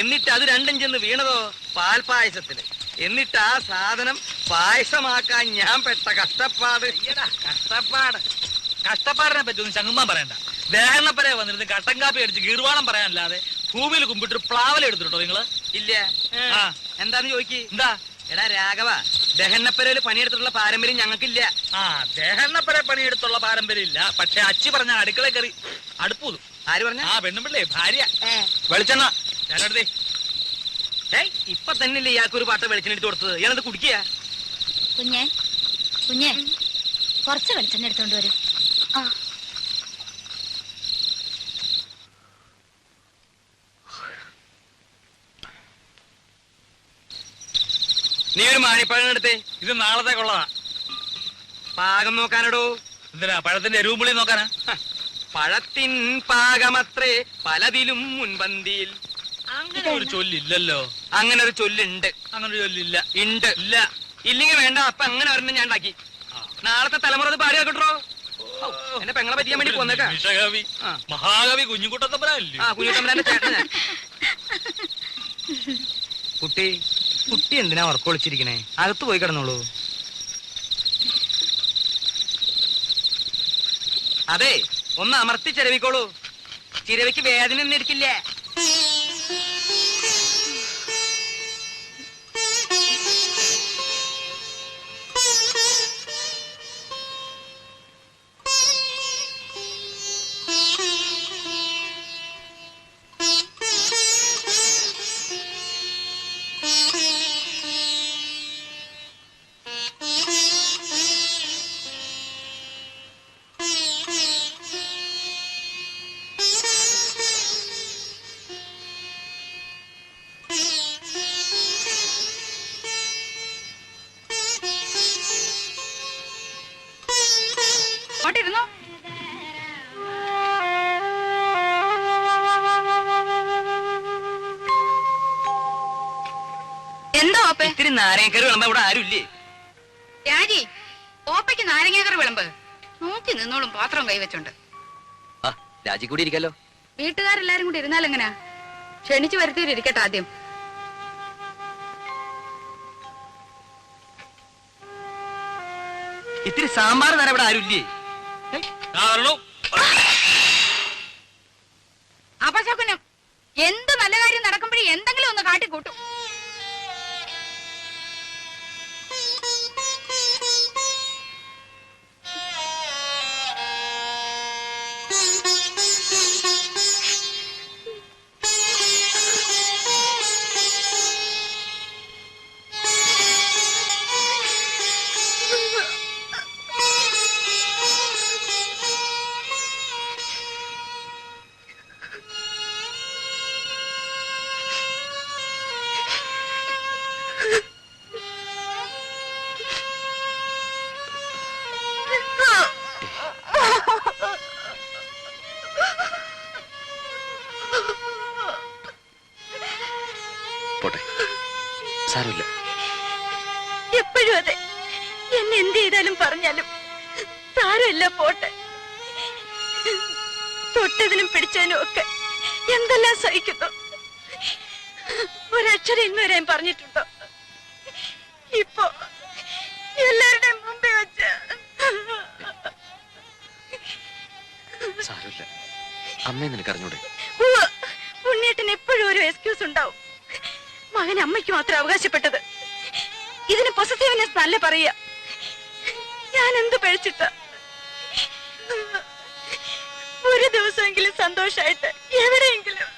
എന്നിട്ട് അത് രണ്ടും ചെന്ന് വീണതോ പാൽപായസത്തില്. എന്നിട്ട് ആ സാധനം പായസമാക്കാൻ ഞാൻ പെട്ട കഷ്ടപ്പാട്. കഷ്ടപ്പാടിനെ പറ്റി ഒന്നും ചങ്ങുമ്പാൻ പറയണ്ട. ദേഹണ്ണപ്പരെ വന്നിരുന്ന് കട്ടൻ കാപ്പി അടിച്ച് ഗീർവാണം പറയാനല്ലാതെ ഭൂമിയിൽ കുമ്പിട്ട് പ്ലാവല എടുത്തിട്ടോ നിങ്ങള്? ഇല്ല. ആ. എന്താന്ന് ചോദിക്ക്. എന്താ? എടാ രാഘവ, ദഹന്നപ്പരയില് പണിയെടുത്തിട്ടുള്ള പാരമ്പര്യം ഞങ്ങൾക്കില്ല. ആ, ദേഹണ്ണപ്പരെ പണിയെടുത്തുള്ള പാരമ്പര്യം ഇല്ല. പക്ഷെ അച്ചി പറഞ്ഞ അടുക്കള കയറി അടുപ്പൂതും. ആര് പറഞ്ഞ? ആ പെണ്ണുമ്പിള്ളേ, ഭാര്യ. വെളിച്ചെണ്ണ ഞാനെടുത്തേ. ഇപ്പൊ തന്നെയല്ലേ ഇയാൾക്ക് ഒരു പാട്ട വെളിച്ചെണ്ണ എടുത്ത് കൊടുത്തത്. ഇയാളത് കുടിക്കുക. കുഞ്ഞെ കുഞ്ഞെ കുറച്ച് വെളിച്ചെണ്ണ എടുത്തോണ്ട് വരും. നീ ഒരു മാണിപ്പഴം എടുത്തേ. ഇത് നാളത്തേക്കുള്ളതാ. പാകം നോക്കാനടോ. എന്തിനാ? പഴത്തിന്റെ എരുവുമ്പുളി നോക്കാനാ? പഴത്തിൻ പാകമത്രേ പലതിലും മുൻപന്തിയിൽ. അങ്ങനെ ഒരു ചൊല്ലില്ലല്ലോ. അങ്ങനെ ഒരു ചൊല്ലുണ്ട്. അങ്ങനെ ഒരു ചൊല്ലില്ല. ഉണ്ട്. ഇല്ല. ഇല്ലെങ്കിൽ വേണ്ട. അപ്പൊ അങ്ങനെ ഒരെണ്ണം ഞാൻ ഉണ്ടാക്കി. നാളത്തെ തലമുറ അത് പാടി കേട്ടോ. എന്നെ പെങ്ങളെ പറ്റിയാൻ വേണ്ടി പോന്നേക്കാ. നിമിഷകവി, മഹാകവി കുഞ്ഞുകുട്ടത്തമ്പലല്ലേ? ആ, കുഞ്ഞുട്ടമ്പലാന്റെ ചേട്ടനാ. കുട്ടി കുട്ടി എന്തിനാ ഉറക്കൊളിച്ചിരിക്കണേ? അകത്ത് പോയി കിടന്നോളൂ. അതെ, ഒന്ന് അമർത്തി ചിരവിക്കോളൂ. ചിരവിക്ക് വേദന ഒന്നും എടുക്കില്ല. ഓട്ടിരുന്നോ? എന്തോ ഓപ്പേ? ഇത്തിരി നാരങ്ങക്കറി വിളമ്പോ ഇവിടെ ആരുമില്ലേ? രാജി, ഓപ്പയ്ക്ക് നാരങ്ങാക്കറി വിളമ്പ്. നോക്കി നിന്നോളും പാത്രം കൈവച്ചോണ്ട്. ആ, രാജി കൂടി ഇരിക്കാലോ. വീട്ടുകാരെല്ലാരും കൂടി ഇരുന്നാൽ എങ്ങനാ? ക്ഷണിച്ചു വരുത്തിയിട്ടിരിക്കട്ടെ ആദ്യം. ഇത്തിരി സാമ്പാർ തരാൻ ഇവിടെ ആരുമില്ലേ? അപശകുനം. എന്ത് നല്ല കാര്യം നടക്കുമ്പോഴേ എന്തെങ്കിലും ഒന്ന് കാട്ടിക്കൂട്ടും. പോട്ടെ, സാരമില്ല. എപ്പോഴും അതെ. എന്നെ എന്ത് ചെയ്താലും പറഞ്ഞാലും സാരമില്ല, പോട്ടെ. തൊട്ടതിനും പിടിച്ചതിനും ഒക്കെ എന്തെല്ലാം സഹിക്കുന്നു. ഒരക്ഷരം ഇന്ന് വരെ പറഞ്ഞിട്ടുണ്ടോ? ഇപ്പൊ എല്ലാവരുടെയും മുമ്പേ വെച്ച്. സാരമില്ല, അമ്മയെ നിനക്കറിഞ്ഞൂടെ? ഉണ്ണിയേട്ടന് എപ്പോഴും ഒരു എക്സ്ക്യൂസ് ഉണ്ടാവും. മകൻ അമ്മയ്ക്ക് മാത്രം അവകാശപ്പെട്ടത്. ഇതിന് പൊസസീവ്നെസ് നല്ല പറയാ. ഞാൻ എന്ത് പഴിച്ചിട്ട? ഒരു ദിവസമെങ്കിലും സന്തോഷായിട്ട് എവിടെയെങ്കിലും.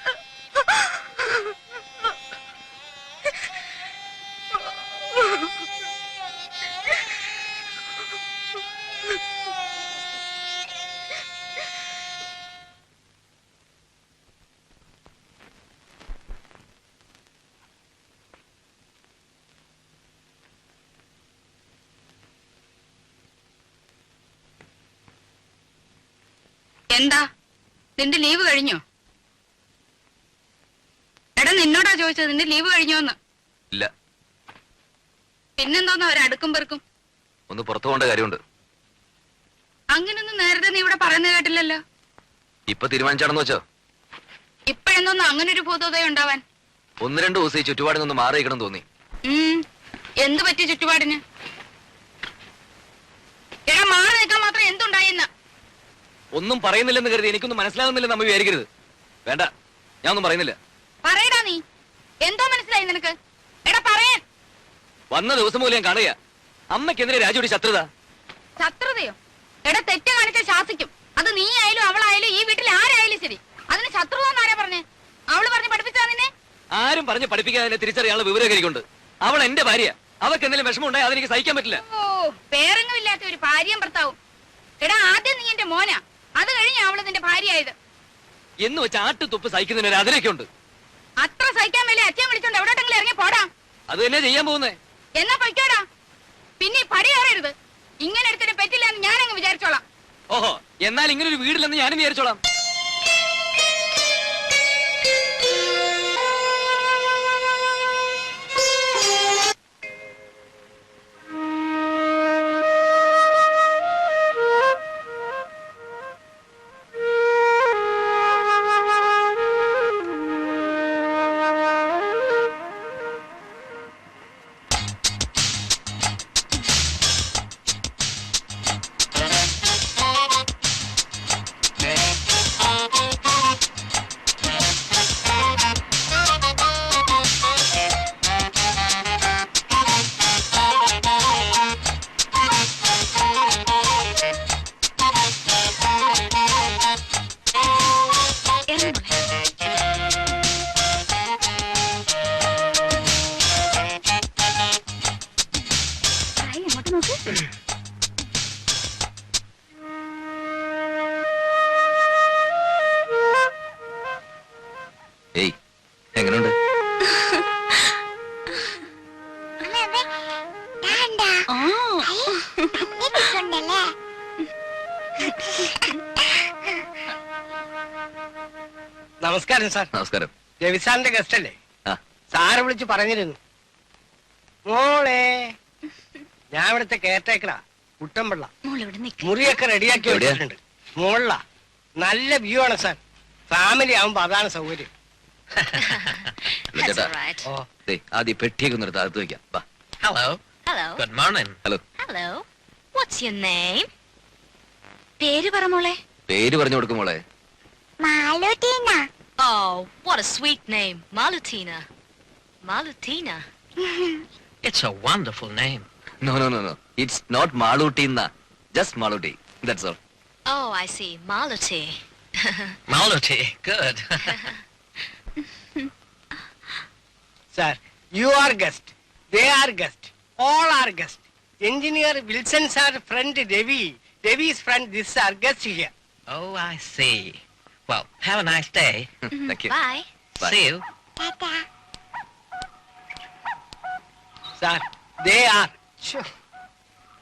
എന്താ, നിന്റെ ലീവ് കഴിഞ്ഞോ? എടാ, നിന്നോടാ ചോദിച്ചത്, നിന്റെ ലീവ് കഴിഞ്ഞോന്ന്. ഇല്ല. പിന്നെന്തോന്ന് അവരടുക്കും പെറുക്കും? ഒന്ന് പുറത്തു പോകേണ്ട കാര്യമുണ്ട്. അങ്ങനൊന്നും നേരത്തെ നീ ഇവിടെ പറയുന്നത് കേട്ടില്ലല്ലോ. ഇപ്പൊ തീരുമാനിച്ചാണെന്ന് വെച്ചോ? ഇപ്പഴെന്തോന്ന് അങ്ങനെ ഒരു ഭൂതോദയം ഉണ്ടാവാൻ? 1-2 ദിവസം ഈ ചുറ്റുപാടിൽ നിന്ന് മാറിയിക്കണം തോന്നി. എന്ത് പറ്റിയ ചുറ്റുപാടിന്? എടാ, മാറി നിൽക്കാൻ മാത്രം എന്തുണ്ടായിന്ന്? ഒന്നും പറയുന്നില്ലെന്ന് കരുതി എനിക്കൊന്നും മനസ്സിലാകുന്നില്ലെന്ന് അമ്മ വിചാരിക്കരുത്. വേണ്ട, ഞാൻ ഒന്നും പറയുന്നില്ല. പറയടാ നീ. എന്തോ മനസ്സിലായി നിനക്ക്? എടാ പറയാൻ. വന്ന ദിവസം പോലും ഞാൻ കാണുക അമ്മയ്ക്കെതിരെ രാജുവിടെ ശത്രുത. ശത്രുതയോ? എടാ തെറ്റ് കാണിച്ച ശാസിക്കും. അത് നീ ആയാലും അവളായാലും ഈ വീട്ടിൽ ആരായാലും ശരി. അതിന് ശത്രുത ആരാ പറഞ്ഞേ? അവള് പറഞ്ഞ് പഠിപ്പിച്ചാ നിന്നെ? ആരും പറഞ്ഞ് പഠിപ്പിക്കാതെ തിരിച്ചറിയാനുള്ള വിവരം എനിക്കുണ്ട്. അവൾ എന്റെ ഭാര്യ. അവൾക്ക് എന്തെങ്കിലും വിഷമം ഉണ്ടായി അതെനിക്ക് സഹിക്കാൻ പറ്റില്ല. ഓ, പേരെങ്ങുമില്ലാത്ത ഒരു ഭാര്യയും ഭർത്താവും. എടാ ആദ്യം നീ എന്റെ മോനാ, അത് കഴിഞ്ഞ അവള് നിന്റെ ഭാര്യയായത്. എന്ന് വെച്ച് ആട്ടുതൊപ്പ് സഹിക്കുന്നതിന് ഒരു അതിരൊക്കെ ഉണ്ട്. അത്ര സഹിക്കാൻ മേലെ അച്ഛൻ വിളിച്ചോണ്ട് എവിടോട്ടെങ്കിലും ഇറങ്ങി പോടാ. അത് തന്നെ ചെയ്യാൻ പോകുന്നേ. എന്നാ പൊയ്ക്കോടാ. പിന്നെ പടി കയറരുത്. ഇങ്ങനെ എടുത്തിട്ട് പറ്റില്ല എന്ന് ഞാനങ്ങ് വിചാരിച്ചോളാം. ഓഹോ, എന്നാൽ ഇങ്ങനെ ഒരു വീടില്ലെന്ന് ഞാനും വിചാരിച്ചോളാം. ഏയ്, എങ്ങനെയുണ്ട്? നമസ്കാരം സാർ. നമസ്കാരം. രവിസാറിന്റെ ഗസ്റ്റ് അല്ലേ? ആ. സാറ് വിളിച്ച് പറഞ്ഞിരുന്നു. മോളെ, ഞാൻ ഇവിടുത്തെ കെയർടേക്കറാ, കുട്ടമ്പിള്ള. മുറിയൊക്കെ റെഡിയാക്കി എവിടെയാ? വെച്ചിട്ടുണ്ട്. മോളില നല്ല വ്യൂ ആണ് സാർ. ഫാമിലി ആവുമ്പോ അതാണ് സൗകര്യം. ചേട്ടാ, ദേ, ആദ്യം പെട്ടിയൊക്കെ ഒന്ന് എടുത്ത് അകത്ത് വെക്കാം. വാ. Hello. Good morning. Hello. Hello. What's your name? പേര് പറ മോളെ. പേര് പറഞ്ഞു കൊടുക്കും മോളെ. മാലൂട്ടീന. Oh, what a sweet name, Malutina. Malutina. It's a wonderful name. No, no, no, no. It's not Malutina. Just Maluti. That's all. Oh, I see. Maluti. Maluti. Good. Sir, you are guest, they are guest, all are guest. Engineer Wilson sir friend Ravi, രവി's friend this are guest here. Oh, I see. Well, have a nice day. Thank you. Bye. Bye. See you. Tata. Sir, they are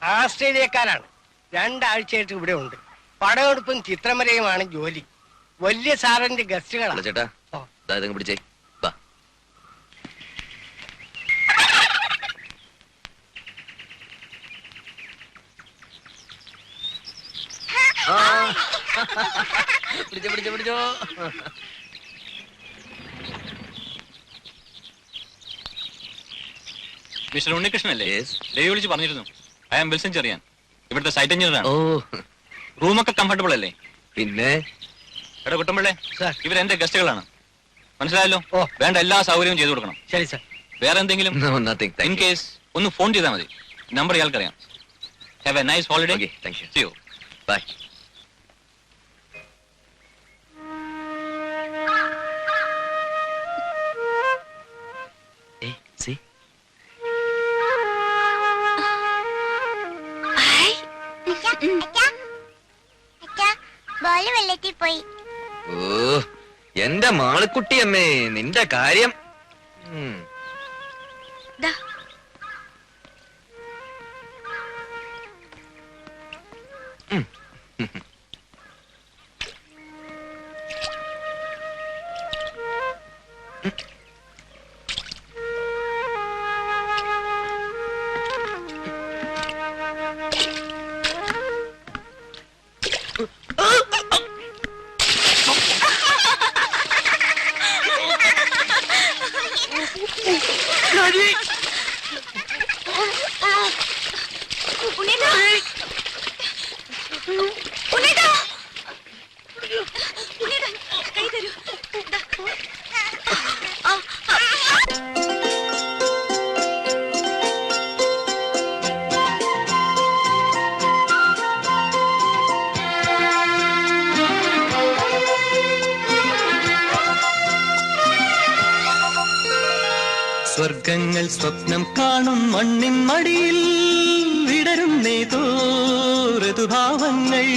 ആസ്ട്രേലിയക്കാരാണ്. 2 ആഴ്ചയായിട്ട് ഇവിടെ ഉണ്ട്. പടമെടുപ്പും ചിത്രമരയുമാണ് ജോലി. വലിയ സാറിന്റെ hello ഗസ്റ്റുകളാണ്. ചേട്ടാ, ഓ. ഇതങ്ങ് പിടിച്ചേ. വാ. പിടിച്ചോ പിടിച്ചോ പിടിച്ചോ. മിസ്റ്റർ ഉണ്ണികൃഷ്ണനല്ലേ? Yes. രവി വിളിച്ച് പറഞ്ഞിരുന്നു. ഐ ആം വിൽസൺ ചെറിയാൻ, ഇവിടുത്തെ സൈറ്റ് എഞ്ചിനീയർ ഓ, ആണ്. റൂമൊക്കെ കംഫർട്ടബിൾ അല്ലേ? പിന്നെ എടാ കുട്ടമ്പിള്ളേ, സാർ. ഇവരെന്റെ ഗസ്റ്റുകളാണ്, മനസ്സിലായല്ലോ? ഓ. വേണ്ട എല്ലാ സൗകര്യവും ചെയ്തു കൊടുക്കണം. ശരി സാർ. വേറെ എന്തെങ്കിലും no, nothing. ഇൻ Thank you. കേസ് ഒന്ന് ഫോൺ ചെയ്താൽ മതി. നമ്പർ ഇയാൾക്കറിയാം. Have a nice holiday. Okay, thank you. See you. Bye. Hey, see? Ball വെള്ളത്തിൽ പോയി. ഓ, എന്റെ മാളിക്കുട്ടിയമ്മേ, നിന്റെ കാര്യം. ദാ. ഉണ്ണീട്ടാ. ഉണ്ണീട്ടാ. സ്വർഗങ്ങൾ സ്വപ്നം കാണും മണ്ണിൻ മടിയിൽ വിടരുന്നേതോ ഋതുഭാവങ്ങൾ.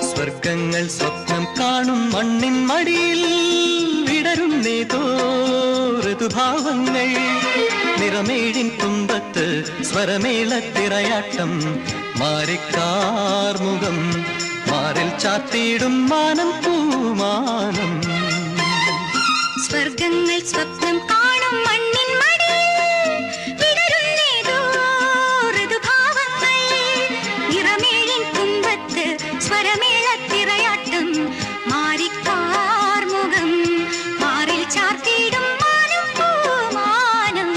സ്വർഗങ്ങൾ സ്വപ്നം കാണും മണ്ണിൻ മടിയിൽ വിടരുന്നേതോ ഋതുഭാവങ്ങൾ. നിറമേഴിൻ തുമ്പത്ത് സ്വരമേളത്തിറയാട്ടം മാറിക്കാർമുഖം മാറിൽ ചാത്തിയിടും മാനം പൂമാനം. സ്വർഗങ്ങൾ സ്വപ്നം കാണും മണ്ണിൻ മടിയിൽ വിടരുന്നേതോ ഋതുഭാവങ്ങൾ. നിറമേഴിൻ തുമ്പത്ത് സ്വരമേളത്തിറയാട്ടം മാറിക്കാർമുഖം മാറിൽ ചാർത്തിയിടും മാനം പൂമാനം.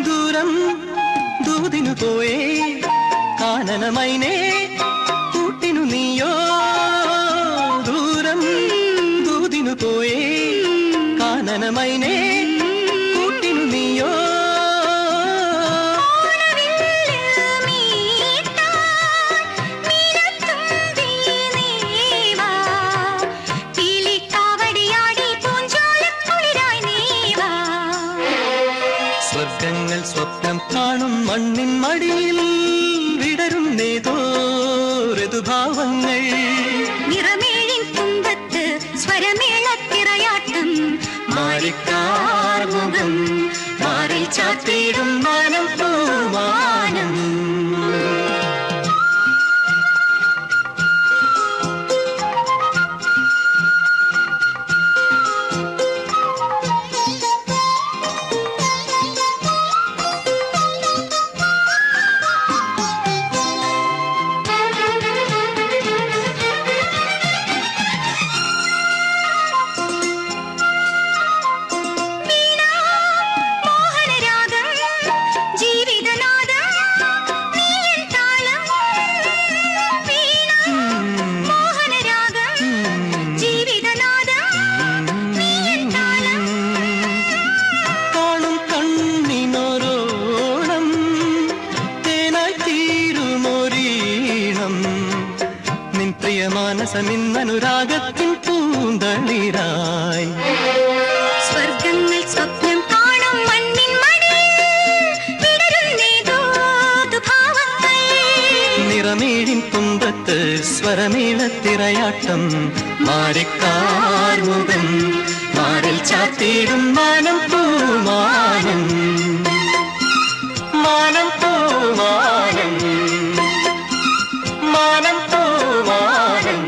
ദൂരം ദൂതിനു പോയേ കാനനമൈനേ കൂട്ടിനു നീയോ. ദൂരം ദൂതിനു പോയേ കാനനമൈനേ കൂട്ടിനു നീയോ. സ്വർഗങ്ങൾ സ്വപ്നം കാണും മണ്ണിൻ മടിയിൽ വിടരുന്നേതോ ഋതുഭാവങ്ങൾ. നിറമേഴിൻ തുമ്പത്ത് സ്വരമേളത്തിറയാട്ടം മാറിക്കാർമുഖം മാറിൽ ചാത്തിയിടും മാനം പൂമാനം. മനസനിന്നനുരാഗത്തിൻ പൂന്തളിരായി. സ്വർഗങ്ങൾ സ്വപ്നം കാണും മണ്ണിൻ മടിയിൽ വിടരുന്നേതോ ഋതുഭാവങ്ങൾ. നിറമേഴിൻ തുമ്പത്ത് സ്വരമേളത്തിറയാട്ടം മാറിക്കാർമുഖം മാറിൽ ചാത്തിയിടും മാനം പൂമാനം. മാനം പൂമാനം മാനം പൂമാനം.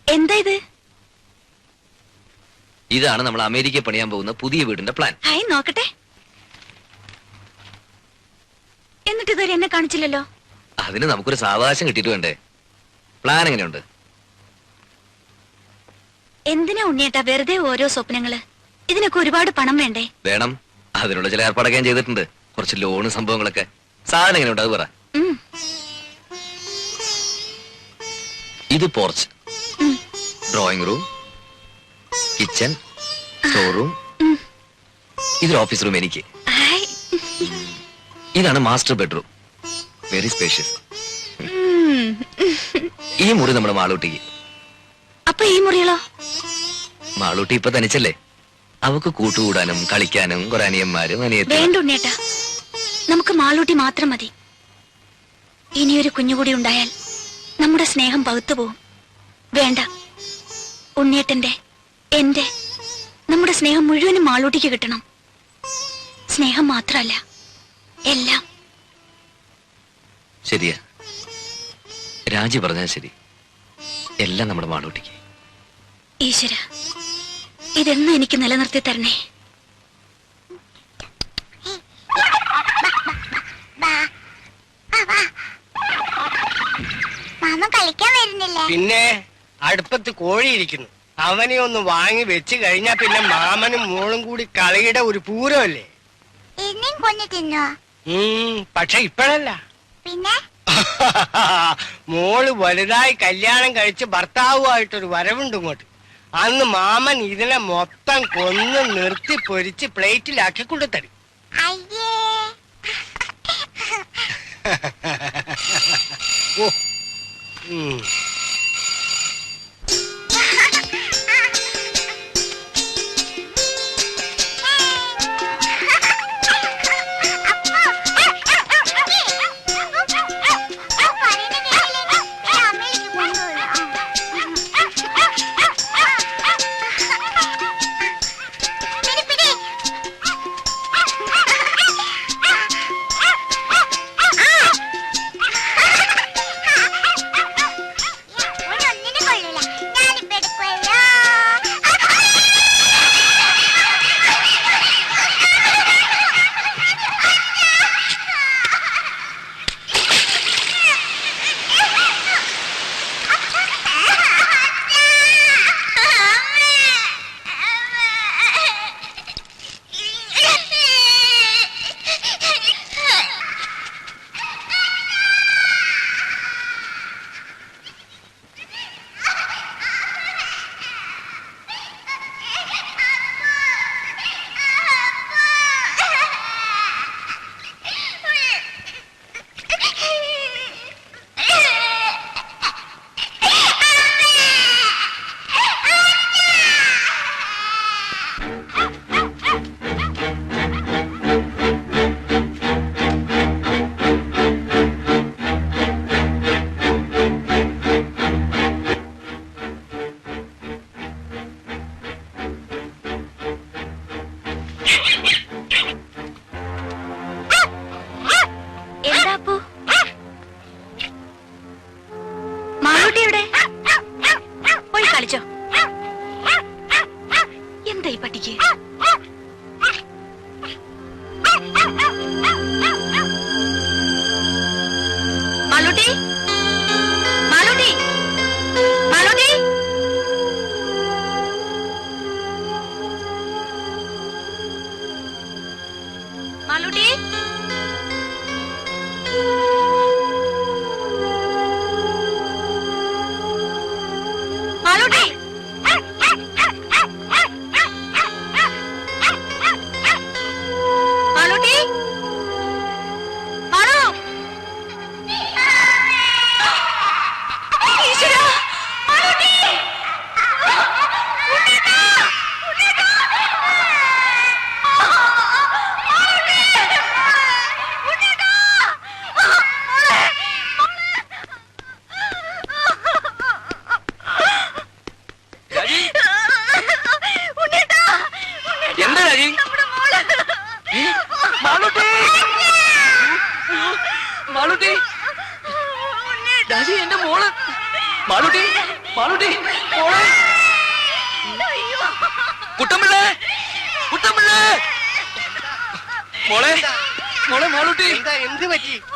എന്താ ഇത്? ഇതാണ് നമ്മൾ അമേരിക്കയിൽ പണിയാൻ പോകുന്ന പുതിയ വീടിന്റെ പ്ലാൻ. ഹായ് നോക്കട്ടെ. എന്നിട്ട് ഇതുവരെ എന്നെ കാണിച്ചില്ലല്ലോ. അതിന് നമുക്കൊരു സാവകാശം കിട്ടിയിട്ട് വേണ്ടേ? പ്ലാൻ എങ്ങനെയുണ്ട്? എന്തിനാ ഉണ്ണിയേട്ടാ വെറുതെ ഓരോ സ്വപ്നങ്ങള്? ഇതിനൊക്കെ ഒരുപാട് പണം വേണ്ടേ? വേണം. അതിനുള്ള ചില ഏർപ്പാടൊക്കെ ഞാൻ ചെയ്തിട്ടുണ്ട്. കുറച്ച് ലോണ് സംഭവങ്ങളൊക്കെ. സാധനം എങ്ങനെയുണ്ട് അത് പറ. ഇത് porch, drawing room, kitchen, store room. ഇതൊരു ഓഫീസ് റൂം എനിക്ക്. ഇതാണ് മാസ്റ്റർ ബെഡ്റൂം, വെരി സ്പേഷ്യസ്. ഈ മുറി നമ്മുടെ മാളൂട്ടിക്ക്. അപ്പൊ ഈ മുറികളോ? മാളൂട്ടി ഇപ്പൊ തനിച്ചല്ലേ, അവക്ക് കൂട്ടുകൂടാനും കളിക്കാനും കുറെ അനിയന്മാരും അനിയത്തി. വേണ്ട ഉണ്ണേട്ടാ, നമുക്ക് മാളൂട്ടി മാത്രം മതി. ഇനിയൊരു കുഞ്ഞുകൂടി ഉണ്ടായാൽ നമ്മുടെ സ്നേഹം പകുത്തു പോവും. വേണ്ട, ഉണ്ണിയേട്ടന്റെ, എന്റെ, നമ്മുടെ സ്നേഹം മുഴുവനും മാളൂട്ടിക്ക് കിട്ടണം. സ്നേഹം മാത്രമല്ല, എല്ലാം. ശരിയാ, രാജി പറഞ്ഞാൽ ശരി. എല്ലാം നമ്മുടെ മാളൂട്ടിക്ക്. ഈശ്വര, ഇതെന്നും എനിക്ക് നിലനിർത്തി തരണേ. മാമ കളിക്കാൻ വരുന്നില്ലേ? പിന്നെ അടുപ്പത്ത് കോഴിയിരിക്കുന്നു. അവനെ ഒന്ന് വാങ്ങി വെച്ച് കഴിഞ്ഞാ പിന്നെ മാമനും മോളും കൂടി കളിയുടെ ഒരു പൂരമല്ലേ. എന്നെയും കൊന്നു തിന്നോ? പക്ഷെ ഇപ്പോഴല്ല. പിന്നെ മോള് വലുതായി കല്യാണം കഴിച്ച് ഭർത്താവുമായിട്ടൊരു വരവുണ്ട് ഇങ്ങോട്ട്. അന്ന് മാമൻ ഇതിനെ മൊത്തം കൊന്ന് നിർത്തി പൊരിച്ച് പ്ലേറ്റിലാക്കി കൊണ്ടുതരും. അയ്യേ. ഓ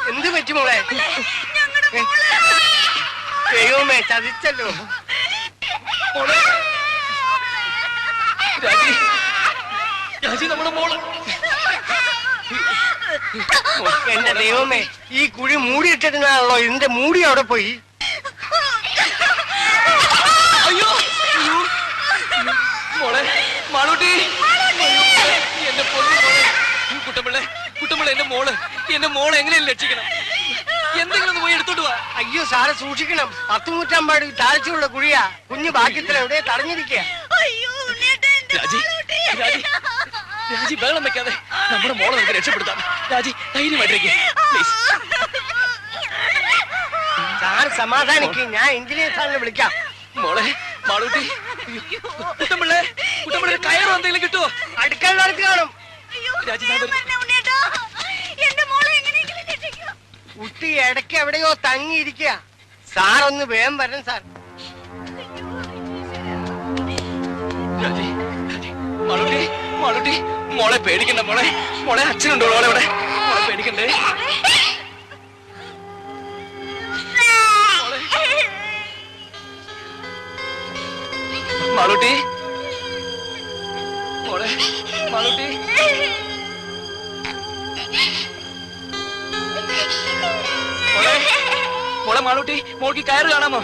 എന്ത് പറ്റി മോളെ? ദൈവമേ, ചതിച്ചല്ലോ. എന്റെ ദൈവമേ, ഈ കുഴി മൂടിയിട്ടിരുന്നാണല്ലോ. ഇതിന്റെ മൂടി അവിടെ പോയി. അയ്യോ മോളെ, മാളൂട്ടി, എന്റെ കുട്ടമ്പിള്ളേ, കുട്ടമ്പിള്ള, എന്റെ മോളെ എങ്ങനെയും രക്ഷിക്കണം. എന്തെങ്കിലും ഒന്ന് പോയി എടുത്തോട്ട് വാ. അയ്യോ സാറെ, സൂക്ഷിക്കണം. 10 നൂറ്റാമ്പാട് താഴ്ചയുള്ള കുഴിയാ. കുഞ്ഞു ഭാഗ്യത്തിൽ എവിടെ തടഞ്ഞിരിക്കുക. രാജി, വെള്ളം വെക്കാതെ നമ്മുടെ മോളെ നമുക്ക് രക്ഷപ്പെടുത്താം. രാജി, ധൈര്യമായിട്ടിരിക്കുക. സാർ സമാധാനിക്ക്, ഞാൻ എഞ്ചിനീയർ സാറിനെ വിളിക്കാം. മോളെ, മാളൂട്ടി, കുട്ടമ്പിള്ളേ, കയറ് എന്തെങ്കിലും എവിടെയെങ്കിലും കിട്ടുമോ? അടുക്കളടുത്ത് കാണും. കുട്ടി ഇടയ്ക്ക് എവിടെയോ തങ്ങിയിരിക്കുക. സാർ ഒന്ന് വേഗം വരണം സാർ. മാളൂട്ടി, മാളൂട്ടി, മോളെ പേടിക്കണ്ട മോളെ. മോളെ അച്ഛനുണ്ടോ മോളെ ഇവിടെ? മോളെ പേടിക്കണ്ടേ? മാളൂട്ടി, മോളെ, മാളൂട്ടി. മോളെ, മോളെ മാളൂട്ടി, മോൾക്ക് കയറ് കാണാമോ?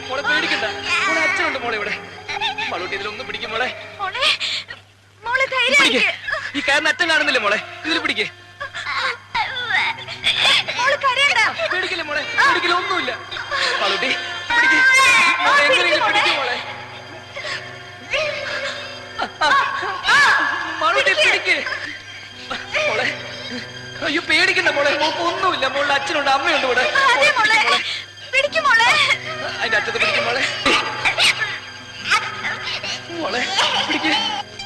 മോളെ പേടിക്കണ്ട. മോളെ അച്ഛനുണ്ട് മോളെ ഇവിടെ. മാളൂട്ടി ഇതിലൊന്നും പിടിക്കും മോളെ. പിടിക്ക്. ഈ കയറിന് അച്ഛൻ കാണുന്നില്ലേ മോളെ? ഇതിൽ പിടിക്കേ. പേടിക്കില്ല മോളെ, പേടിക്കില്ല, ഒന്നുമില്ല. മാളൂട്ടി പിടിക്ക്. മോളെ എങ്ങനെയെങ്കിലും പിടിക്കും മോളെ. മാളൂട്ടി പിടിക്ക് മോളെ. അയ്യോ പേടിക്കണ്ട മോളെ, മോക്ക് ഒന്നുമില്ല. മോളുടെ അച്ഛനുണ്ട്, അമ്മയുണ്ട് ഇവിടെ. അതിന്റെ അച്ഛത്തെ പിടിക്കും മോളെ. മോളെ പിടിക്ക്.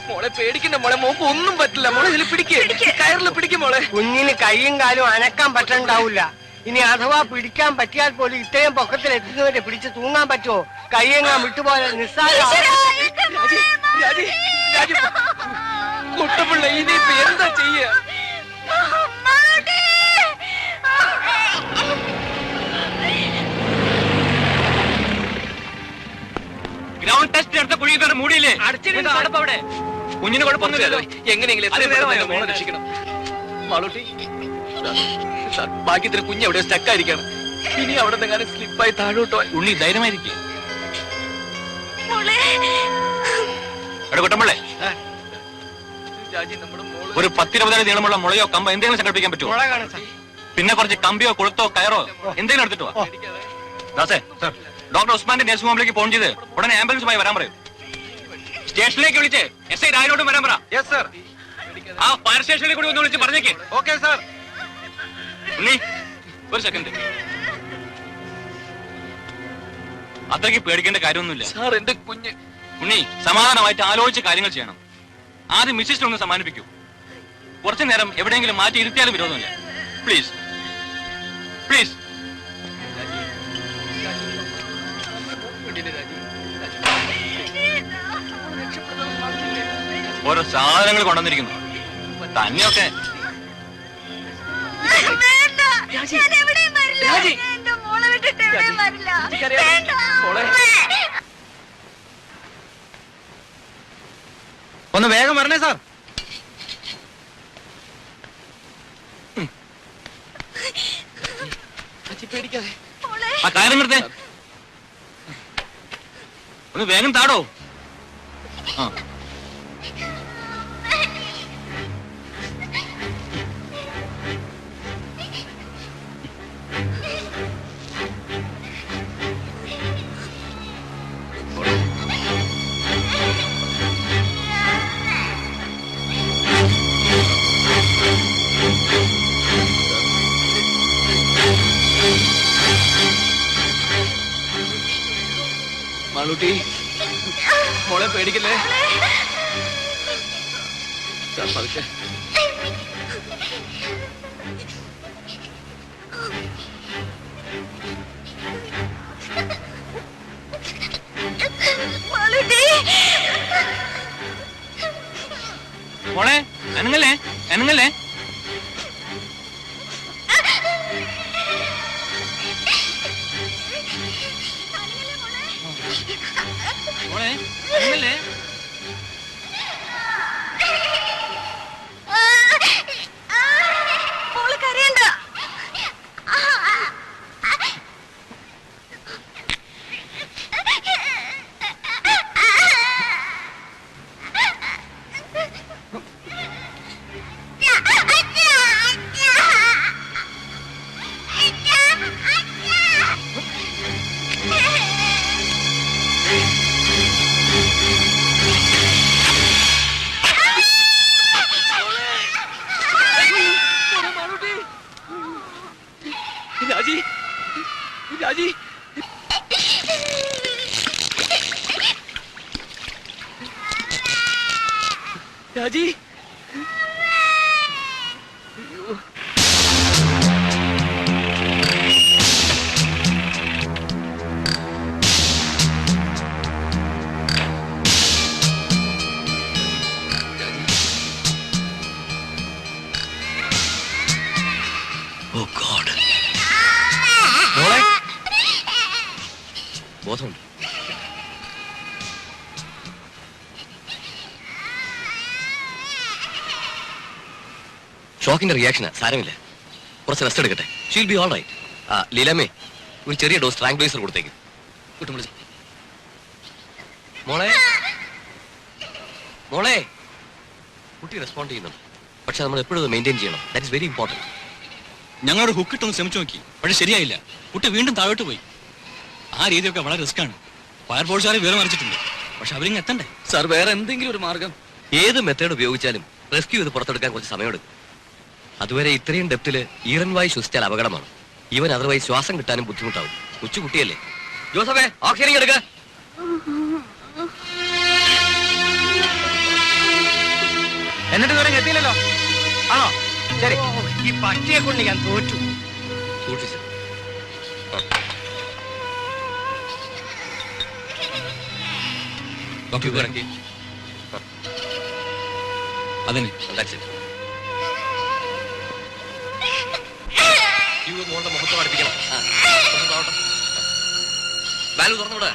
മോളെ പേടിക്കണ്ട മോളെ, മോക്ക് ഒന്നും പറ്റില്ല മോളെ. ഇതിൽ പിടിക്ക്, കയറിൽ പിടിക്കും മോളെ. കുഞ്ഞിന് കൈയും കാലും അനക്കാൻ പറ്റണ്ടാവില്ല. ഇനി അഥവാ പിടിക്കാൻ പറ്റിയാൽ പോലും ഇത്രയും പൊക്കത്തിൽ എത്തുന്നവരെ പിടിച്ച് തൂങ്ങാൻ പറ്റുമോ? കൈയെങ്ങാൻ വിട്ടുപോലെ നിസ്സാര. കുട്ടപ്പിള്ള ഇനിയിപ്പോ എന്താ ചെയ്യ? ഗ്രൗണ്ട് ടെസ്റ്റ് എടുത്ത കുഴിക്കാർ മൂടിയില്ലേ? അവിടെ കുഞ്ഞിന് കുഴപ്പമൊന്നുമില്ലല്ലോ. എങ്ങനെയെങ്കിലും മോളെ രക്ഷിക്കണം. മാളൂട്ടി, ഭാഗ്യത്തിന് കുഞ്ഞ് എവിടെ സ്റ്റക്കായിരിക്കാണ്. ഇനി അവിടെ നിന്നെങ്ങാനും സ്ലിപ്പായി താഴോട്ടോ. ഉണ്ണി ധൈര്യമായിരിക്കും. കുട്ടമ്പിള്ളേ, ഒരു 10-20 അടി നീളമുള്ള മുളയോ കമ്പോ എന്തെങ്കിലും സംഘടിപ്പിക്കാൻ പറ്റുമോ? പിന്നെ കുറച്ച് കമ്പിയോ കൊളുത്തോ കയറോ എന്തെങ്കിലും എടുത്തിട്ട് വാ. ദാസേ, ഡോക്ടർ ഉസ്മാന്റെ നഴ്സിംഗ് ഹോമിലേക്ക് ഫോൺ ചെയ്ത് ഉടനെ ആംബുലൻസുമായി വരാൻ പറയും. സ്റ്റേഷനിലേക്ക് വിളിച്ച് SI രാജോട്ടും വരാൻ പറ. ആ ഫയർ സ്റ്റേഷനിൽ കൂടി ഒന്ന് വിളിച്ച് പറഞ്ഞേക്ക്. Okay sir. ഉണ്ണി, ഒരു സെക്കൻഡ്. അത്രയ്ക്ക് പേടിക്കേണ്ട കാര്യമൊന്നുമില്ല സാർ. എന്റെ കുഞ്ഞ്. ഉണ്ണി, സമാധാനമായിട്ട് ആലോചിച്ച് കാര്യങ്ങൾ ചെയ്യണം. ആദ്യം മിസ്സിനെ ഒന്ന് സമ്മാനിപ്പിക്കൂ. കുറച്ചു നേരം എവിടെയെങ്കിലും മാറ്റി ഇരുത്തിയാലും വിരോധമില്ല. Please please. ഓരോ സാധനങ്ങൾ കൊണ്ടുവന്നിരിക്കുന്നു. തന്നെയൊക്കെ ഒന്ന് വേഗം വരണേ സാർ. പേടിക്കാതെ ആ കാര്യം നിർത്തേ. ഒന്ന് വേഗം താടോ. ആ മാളൂട്ടി, മോളെ പേടിക്കല്ലേ. പതുക്കെ. മോളെ അനങ്ങല്ലേ, അനങ്ങല്ലേ. മോളെ അനങ്ങല്ലേ. രാജി ഓ ഗോഡ്. ബോധമുണ്ട്. ഷോക്കിന്റെ റിയാക്ഷനാ, സാരമില്ല. കുറച്ച് റെസ്റ്റ് എടുക്കട്ടെ. She'll be all right. ലീലാമ്മേ, ഒരു ചെറിയ ഡോസ് ട്രാങ്ക്വൈസർ കൊടുത്തേക്ക്. കുട്ടി വിളിച്ചു. മോളെ മോളെ കുട്ടി റെസ്പോണ്ട് ചെയ്യുന്നുണ്ട്. പക്ഷെ നമ്മൾ എപ്പോഴും മെയിൻറ്റെയിൻ ചെയ്യണം. That is very important. ഞങ്ങളോട് ഹുക്കിട്ടൊന്ന് ശ്രമിച്ചു നോക്കി, പക്ഷെ ശരിയായില്ല. കുട്ടി വീണ്ടും താഴോട്ട് പോയി. ആ രീതിയൊക്കെ വളരെ റിസ്ക്കാണ്. ഫയർഫോഴ്സുകാരെ വിവരം അറിയിച്ചിട്ടുണ്ട്, പക്ഷെ അവരിങ്ങ് എത്തണ്ടേ? സാർ, വേറെ എന്തെങ്കിലും ഒരു മാർഗം? ഏത് മെത്തേഡ് ഉപയോഗിച്ചാലും റെസ്ക്യൂ ചെയ്ത് പുറത്തെടുക്കാൻ കുറച്ച് സമയമെടുക്കും. അതുവരെ ഇത്രയും ഡെപ്തില് ഈറൻവായി ശ്വസിച്ചാൽ അപകടമാണ്. ഈവൻ അതർവൈസ് ശ്വാസം കിട്ടാനും ബുദ്ധിമുട്ടാവും. കൊച്ചുകുട്ടിയല്ലേ. ജോസഫേ, ഓക്സിജൻ എടുക്ക. എന്നിട്ട് ഇതുവരെ എത്തിയില്ലല്ലോ. ആണോ? ശരി. ഈ പട്ടിയെ കൊണ്ട് ഞാൻ തോറ്റു. സൂക്ഷിച്ചു. അതിന് മോളുടെ മുഖത്ത് പഠിപ്പിക്കണം. വാൽവ് തുറന്നുവിടെ.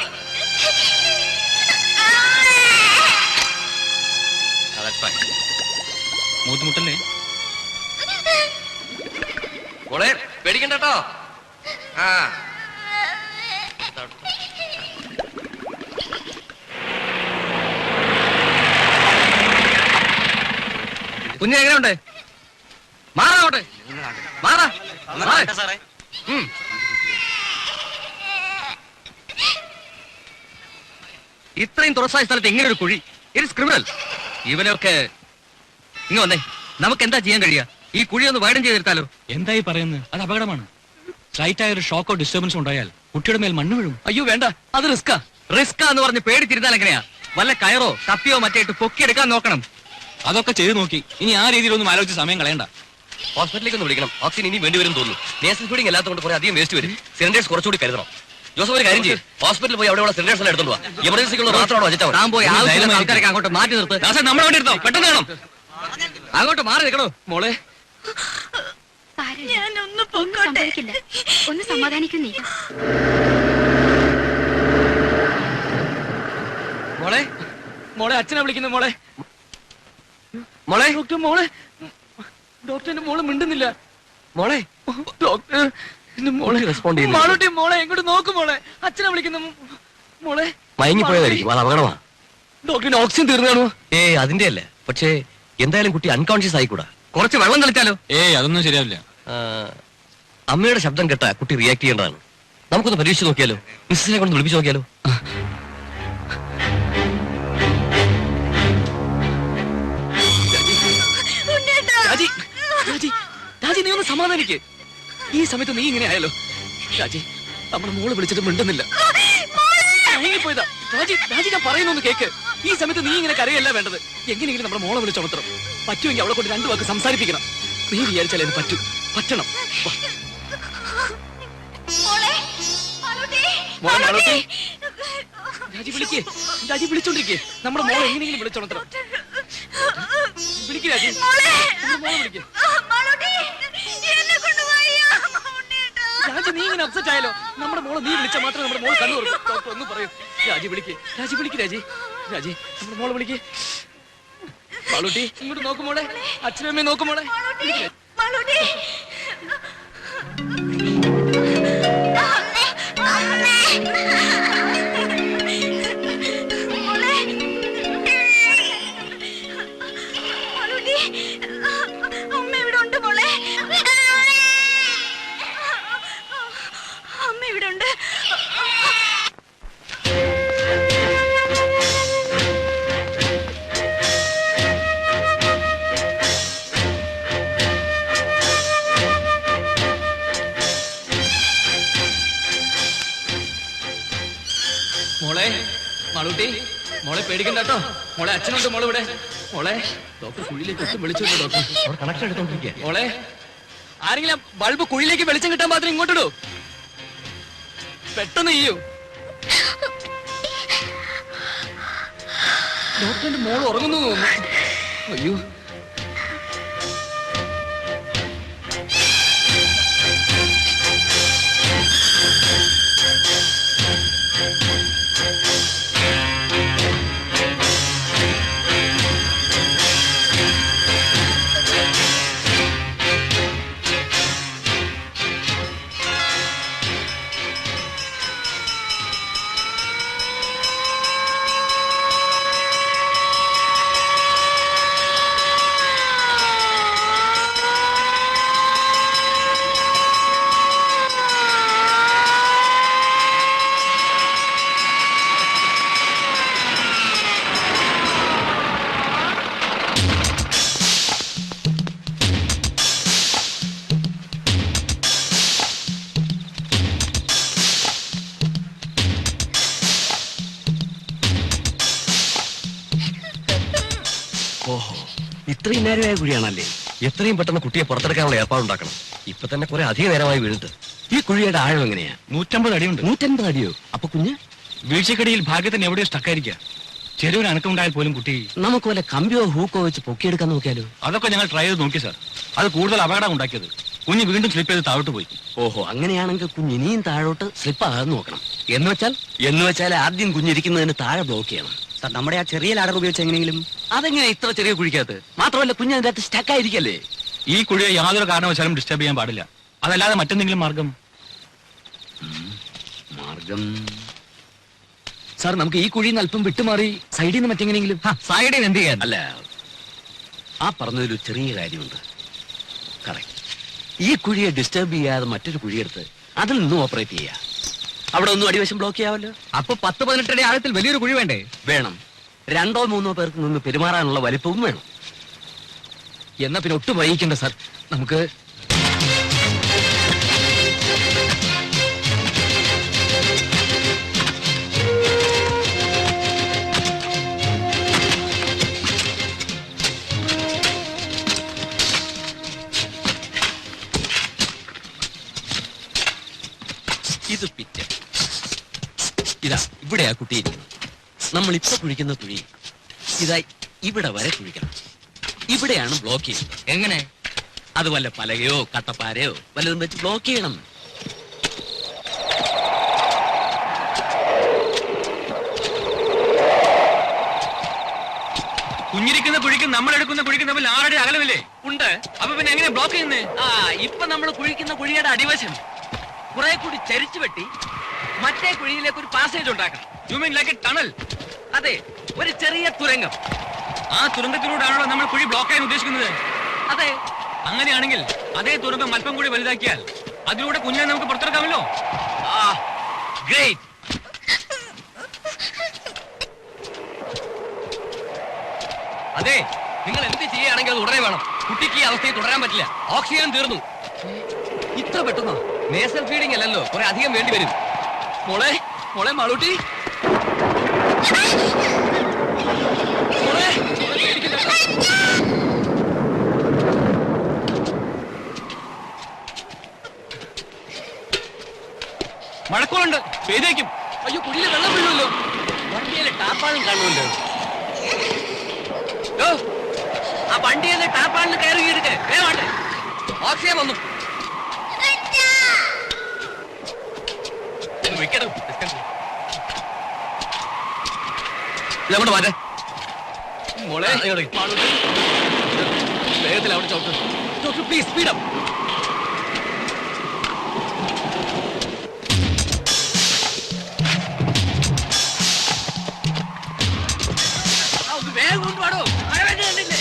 മൂത്തുമുട്ടല്ലേ? മോളെ പേടിക്കണ്ട കേട്ടോ. കുഞ്ഞ് എങ്ങനെയുണ്ട്? മാറാട്ടെ, മാറാ. ഇത്രയും തുറസായ സ്ഥലത്ത് എങ്ങനെ ഒരു കുഴി? It's criminal. ഇവനൊക്കെ ഇങ്ങ് വന്നേ. നമുക്ക് എന്താ ചെയ്യാൻ കഴിയുക? ഈ കുഴി ഒന്ന് വൈഡൻ ചെയ്തെടുത്താലോ? എന്തായി പറയുന്നത്? അത് അപകടമാണ്. സ്ലൈറ്റ് ആയ ഒരു ഷോക്കോ ഡിസ്റ്റർബൻസ് ഉണ്ടായാൽ കുട്ടിയുടെ മേൽ മണ്ണ് വീഴും. അയ്യോ വേണ്ട, അത് റിസ്കാ. റിസ്കാ എന്ന് പറഞ്ഞ് പേടിച്ചിരുന്നാൽ എങ്ങനെയാ? വല്ല കയറോ തപ്പിയോ മറ്റേട്ട് പൊക്കിയെടുക്കാൻ നോക്കണം. അതൊക്കെ ചെയ്ത് നോക്കി. ഇനി ആ രീതിയിലൊന്നും ആലോചിച്ച് സമയം കളയണ്ട. ഹോസ്പിറ്റലിലേക്ക് ഒന്ന് വിളിക്കണം. ഓക്സിജൻ ഇനി വേണ്ടി വരും തോന്നുന്നു. നേഴ്സസ് ഫീഡിംഗ് അല്ലാത്തതുകൊണ്ട് കുറെ അധികം വേസ്റ്റ് വരും. സിലിണ്ടേഴ്സ് കുറച്ചുകൂടി കരുതണം. ജോസഫ് ഒരു കാര്യം ചെയ്യും, ഹോസ്പിറ്റലിൽ പോയി അവിടെയുള്ള സിലിണ്ടേഴ്സ് എല്ലാം എടുത്തോണ്ട് പോവാ. എമർജൻസിക്കുള്ള മാത്രമാണ് വെച്ചാൽ താൻ പോയി ആൾക്കാരൊക്കെ അങ്ങോട്ട് മാറ്റി നിർത്ത്. നമ്മളെ വേണ്ടി എടുത്തോ, പെട്ടെന്ന് വേണം. അങ്ങോട്ട് മാറി നിൽക്കണോ മോളെ? സംഭവിക്കില്ല. ഒന്ന് സമാധാനിക്കുന്നേ. മോളെ, മോളെ അച്ഛനെ വിളിക്കുന്നു. മോളെ, മോളെ ഡോക്ടർ, മോളെ ഡോക്ടറിന്റെ മോള് മിണ്ടുന്നില്ല. മോളെ ഡോക്ടർ, മോളെ റെസ്പോണ്ട് ചെയ്യുന്നു. മാളൂട്ടി, മോളെ എങ്ങോട്ട് നോക്കും. മോളെ അച്ഛനെ വിളിക്കുന്നു. മോളെ മയങ്ങിപ്പോയതായിരിക്കും, അത് അപകടമാണ്. ഡോക്ടറിന് ഓക്സിജൻ തീർന്നാണോ? അതിന്റെ അല്ല, പക്ഷേ എന്തായാലും കുട്ടി അൺകോൺഷ്യസ് ആയിക്കൂടാ. കുറച്ച് വെള്ളം കളിച്ചാലോ? അതൊന്നും ശരിയാവില്ല. അമ്മയുടെ ശബ്ദം കേട്ട കുട്ടി റിയാക്ട് ചെയ്യേണ്ടതാണ്. നമുക്കൊന്ന് പരീക്ഷിച്ച് നോക്കിയാലോ? മിസ്സിനെ കൊണ്ട് വിളിപ്പിച്ച് നോക്കിയാലോ? രാജി, രാജി, രാജി, നീ ഒന്ന് സമാധാനിക്ക്. ഈ സമയത്ത് നീ ഇങ്ങനെ ആയാലോ? രാജി, നമ്മുടെ മോള് വിളിച്ചിട്ട് മിണ്ടുന്നില്ല. പോയതാ. രാജി, രാജി, ഞാൻ പറയുന്നൊന്ന് കേക്ക്. ഈ സമയത്ത് നീ ഇങ്ങനെ കരയല്ല വേണ്ടത്. എങ്ങനെയെങ്കിലും നമ്മുടെ മോളെ വിളിച്ചുണർത്തണം. പറ്റുമെങ്കിൽ അവളെ കൊണ്ട് 2 വാക്ക് സംസാരിപ്പിക്കണം. നീ വിചാരിച്ചാലേ പറ്റൂ. പറ്റണം. മോളെ മാളൂട്ടി, രാജി വിളിക്കേ. രാജി വിളിച്ചോണ്ടിരിക്കേ. നമ്മുടെ മോളെ എങ്ങനെയെങ്കിലും വിളിച്ചുണർത്തണം. വിളിക്ക് രാജി, മോളെ വിളിക്കേ. രാജി, നീ ഇങ്ങനെ അപ്സെറ്റ് ആയാലോ? നമ്മുടെ മോളെ നീ വിളിച്ചാൽ മാത്രമേ നമ്മുടെ മോള് കണ്ണു തുറക്കൂ. ഡോക്ടർ ഒന്ന് പറയൂ. രാജി വിളിക്ക്, രാജി വിളിക്ക്. രാജി, രാജി, നമ്മുടെ മോളെ വിളിക്ക്. മാളൂട്ടി, ഇങ്ങോട്ട് നോക്കുമോളെ. അച്ഛനും അമ്മയും നോക്കുമോളെ. അമ്മ ഇവിടെ ഉണ്ട് മോളെ. അമ്മ ഇവിടെ ഉണ്ട്. മോളെ പേടിക്കണ്ട കേട്ടോ. മോളെ അച്ഛനുണ്ട് മോളെ ഇവിടെ. മോളെ ഡോക്ടർ കുഴിയിലേക്ക് ഒട്ടും വിളിച്ചിട്ടുണ്ട് ഡോക്ടർ. അവിടെ കണക്ഷൻ എടുത്തോണ്ടിരിക്കുക. മോളെ ആരെങ്കിലും ബൾബ് കുഴിയിലേക്ക് വെളിച്ചം കിട്ടാൻ മാത്രം ഇങ്ങോട്ടിടൂ. പെട്ടെന്ന് ചെയ്യൂ. ഡോക്ടറിന്റെ മോൾ ഉറങ്ങുന്നു തോന്നുന്നു. അയ്യോ ഇത്രയും നേരമായ കുഴിയാണല്ലേ? എത്രയും പെട്ടെന്ന് കുട്ടിയെ പുറത്തെടുക്കാനുള്ള ഏർപ്പാടുണ്ടാക്കണം. ഇപ്പൊ തന്നെ കുറെ അധിക നേരമായി വീണിട്ട്. ഈ കുഴിയുടെ ആഴം എങ്ങനെയാ? 150 അടിയുണ്ട്. 150 അടിയോ? അപ്പൊ കുഞ്ഞ് വീഴ്ചക്കടിയിൽ ഭാഗ്യത്തിന് എവിടെയോ സ്റ്റക്കായിരിക്കുക. ചെറിയൊരു അനക്കമുണ്ടായാൽ പോലും കുട്ടി. നമുക്ക് വല്ല കമ്പിയോ ഹൂക്കോ വെച്ച് പൊക്കിയെടുക്കാൻ നോക്കിയാലോ? അതൊക്കെ ഞങ്ങൾ ട്രൈ ചെയ്ത് നോക്കി സാർ. അത് കൂടുതൽ അപകടം ഉണ്ടാക്കിയത്. കുഞ്ഞ് വീണ്ടും സ്ലിപ്പ് ചെയ്ത് താഴോട്ട് പോയി. ഓഹോ, അങ്ങനെയാണെങ്കിൽ കുഞ്ഞ് ഇനിയും താഴോട്ട് സ്ലിപ്പ് ആകാൻ നോക്കണം. എന്ന് വെച്ചാൽ ആദ്യം കുഞ്ഞിരിക്കുന്നതിന് താഴെ ബ്ലോക്ക് ചെയ്യണം. സാർ, നമ്മുടെ ആ ചെറിയ ലാഡർ ഉപയോഗിച്ച് എങ്ങനെയെങ്കിലും. അതെങ്ങനെ ഇത്ര ചെറിയ കുഴിക്കകത്ത്? മാത്രമല്ല കുഞ്ഞ് അതിന്റെ അകത്ത് സ്റ്റക്കായിരിക്കല്ലേ? ഈ കുഴിയെ യാതൊരു കാരണവശാലും ഡിസ്റ്റർബ് ചെയ്യാൻ പാടില്ല. അതല്ലാതെ മറ്റെന്തെങ്കിലും മാർഗം? സാർ, നമുക്ക് ഈ കുഴിയിൽ നിന്ന് അല്പം വിട്ടുമാറി സൈഡിൽ നിന്ന് മറ്റെങ്ങനെയെങ്കിലും. സൈഡിൽ നിന്ന് എന്ത് ചെയ്യാൻ? അല്ല, ആ പറഞ്ഞതിലൊരു ചെറിയ കാര്യമുണ്ട്. കറക്റ്റ്. ഈ കുഴിയെ ഡിസ്റ്റർബ് ചെയ്യാതെ മറ്റൊരു കുഴിയെടുത്ത് അതിൽ നിന്നും ഓപ്പറേറ്റ് ചെയ്യാം. അവിടെ ഒന്നും അടിവശം ബ്ലോക്ക് ചെയ്യാമല്ലോ. അപ്പൊ 10-18 അടി ആഴത്തിൽ വലിയൊരു കുഴി വേണ്ടേ? വേണം. 2-3 പേർക്ക് നിന്ന് പെരുമാറാനുള്ള വലിപ്പവും വേണം. എന്നാ പിന്നെ ഒട്ടും വൈകിക്കണ്ട സാർ. നമുക്ക് ഇത് പിറ്റ്. ഇതാ ഇവിടെയാ കുട്ടിയിരിക്കുന്നത്. നമ്മൾ ഇപ്പൊ കുഴിക്കുന്ന കുഴി ഇതാ ഇവിടെ വരെ കുഴിക്കണം. ഇവിടെയാണ് ബ്ലോക്ക് ചെയ്യുന്നത്. എങ്ങനെ? അത് വല്ല പലകയോ കട്ടപ്പാരയോ വല്ലതും വെച്ച് ബ്ലോക്ക് ചെയ്യണം. കുഞ്ഞിരിക്കുന്ന കുഴിക്കും നമ്മൾ എടുക്കുന്ന കുഴിക്കും തമ്മിൽ 6 അടി അകലമില്ലേ? ഉണ്ട്. അപ്പൊ പിന്നെ എങ്ങനെ ബ്ലോക്ക് ചെയ്യുന്നേ? ഇപ്പൊ നമ്മൾ കുഴിക്കുന്ന കുഴിയുടെ അടിവശം കുറെ കൂടി ചരിച്ചു വെട്ടി മറ്റേ കുഴിയിലേക്ക് ഒരു പാസേജ് ഉണ്ടാക്കണം. You mean like A tunnel? അതെ, ഒരു ചെറിയ തുരങ്കം. ആ തുരങ്കത്തിലൂടെയാണല്ലോ നമ്മൾ കുഴി ബ്ലോക്ക് ചെയ്യാൻ ഉദ്ദേശിക്കുന്നത്. അതെ. അങ്ങനെയാണെങ്കിൽ അതേ തുരങ്കം അല്പം കൂടി വലുതാക്കിയാൽ അതിലൂടെ കുഞ്ഞിനെ നമുക്ക് പുറത്തെടുക്കാമല്ലോ. ഗ്രേറ്റ്. അതെ, നിങ്ങൾ എന്ത് ചെയ്യുകയാണെങ്കിൽ അത് ഉടനെ വേണം. കുട്ടിക്ക് ഈ അവസ്ഥയിൽ തുടരാൻ പറ്റില്ല. ഓക്സിജൻ തീർന്നു. ഇത്ര പെട്ടെന്നോ? നേസൽ ഫീഡിംഗ് അല്ലല്ലോ, കുറെ അധികം വേണ്ടി വരും. മോളെ മോളെ മാളൂട്ടി, മോളെ മഴക്കോളുണ്ട്, പെയ്തേക്കും. അയ്യോ, കുടിയിൽ വെള്ളം വീഴുമല്ലോ. വണ്ടിയിലെ ടാപ്പാളും കാണുമല്ലോ. ആ വണ്ടിയിലെ ടാപ്പാളിന് കയറി എടുക്കേ. വേണ്ടേ, ഓക്സിജൻ വന്നു. ഇതങ്ങോട്ട് മാറ്റേ. മോളെ വേഗത്തിൽ അവിടെ ചോട്ട്. Please speed up. വേഗം കൊണ്ടുപാടോ, മഴ വേണ്ടി കണ്ടില്ലേ?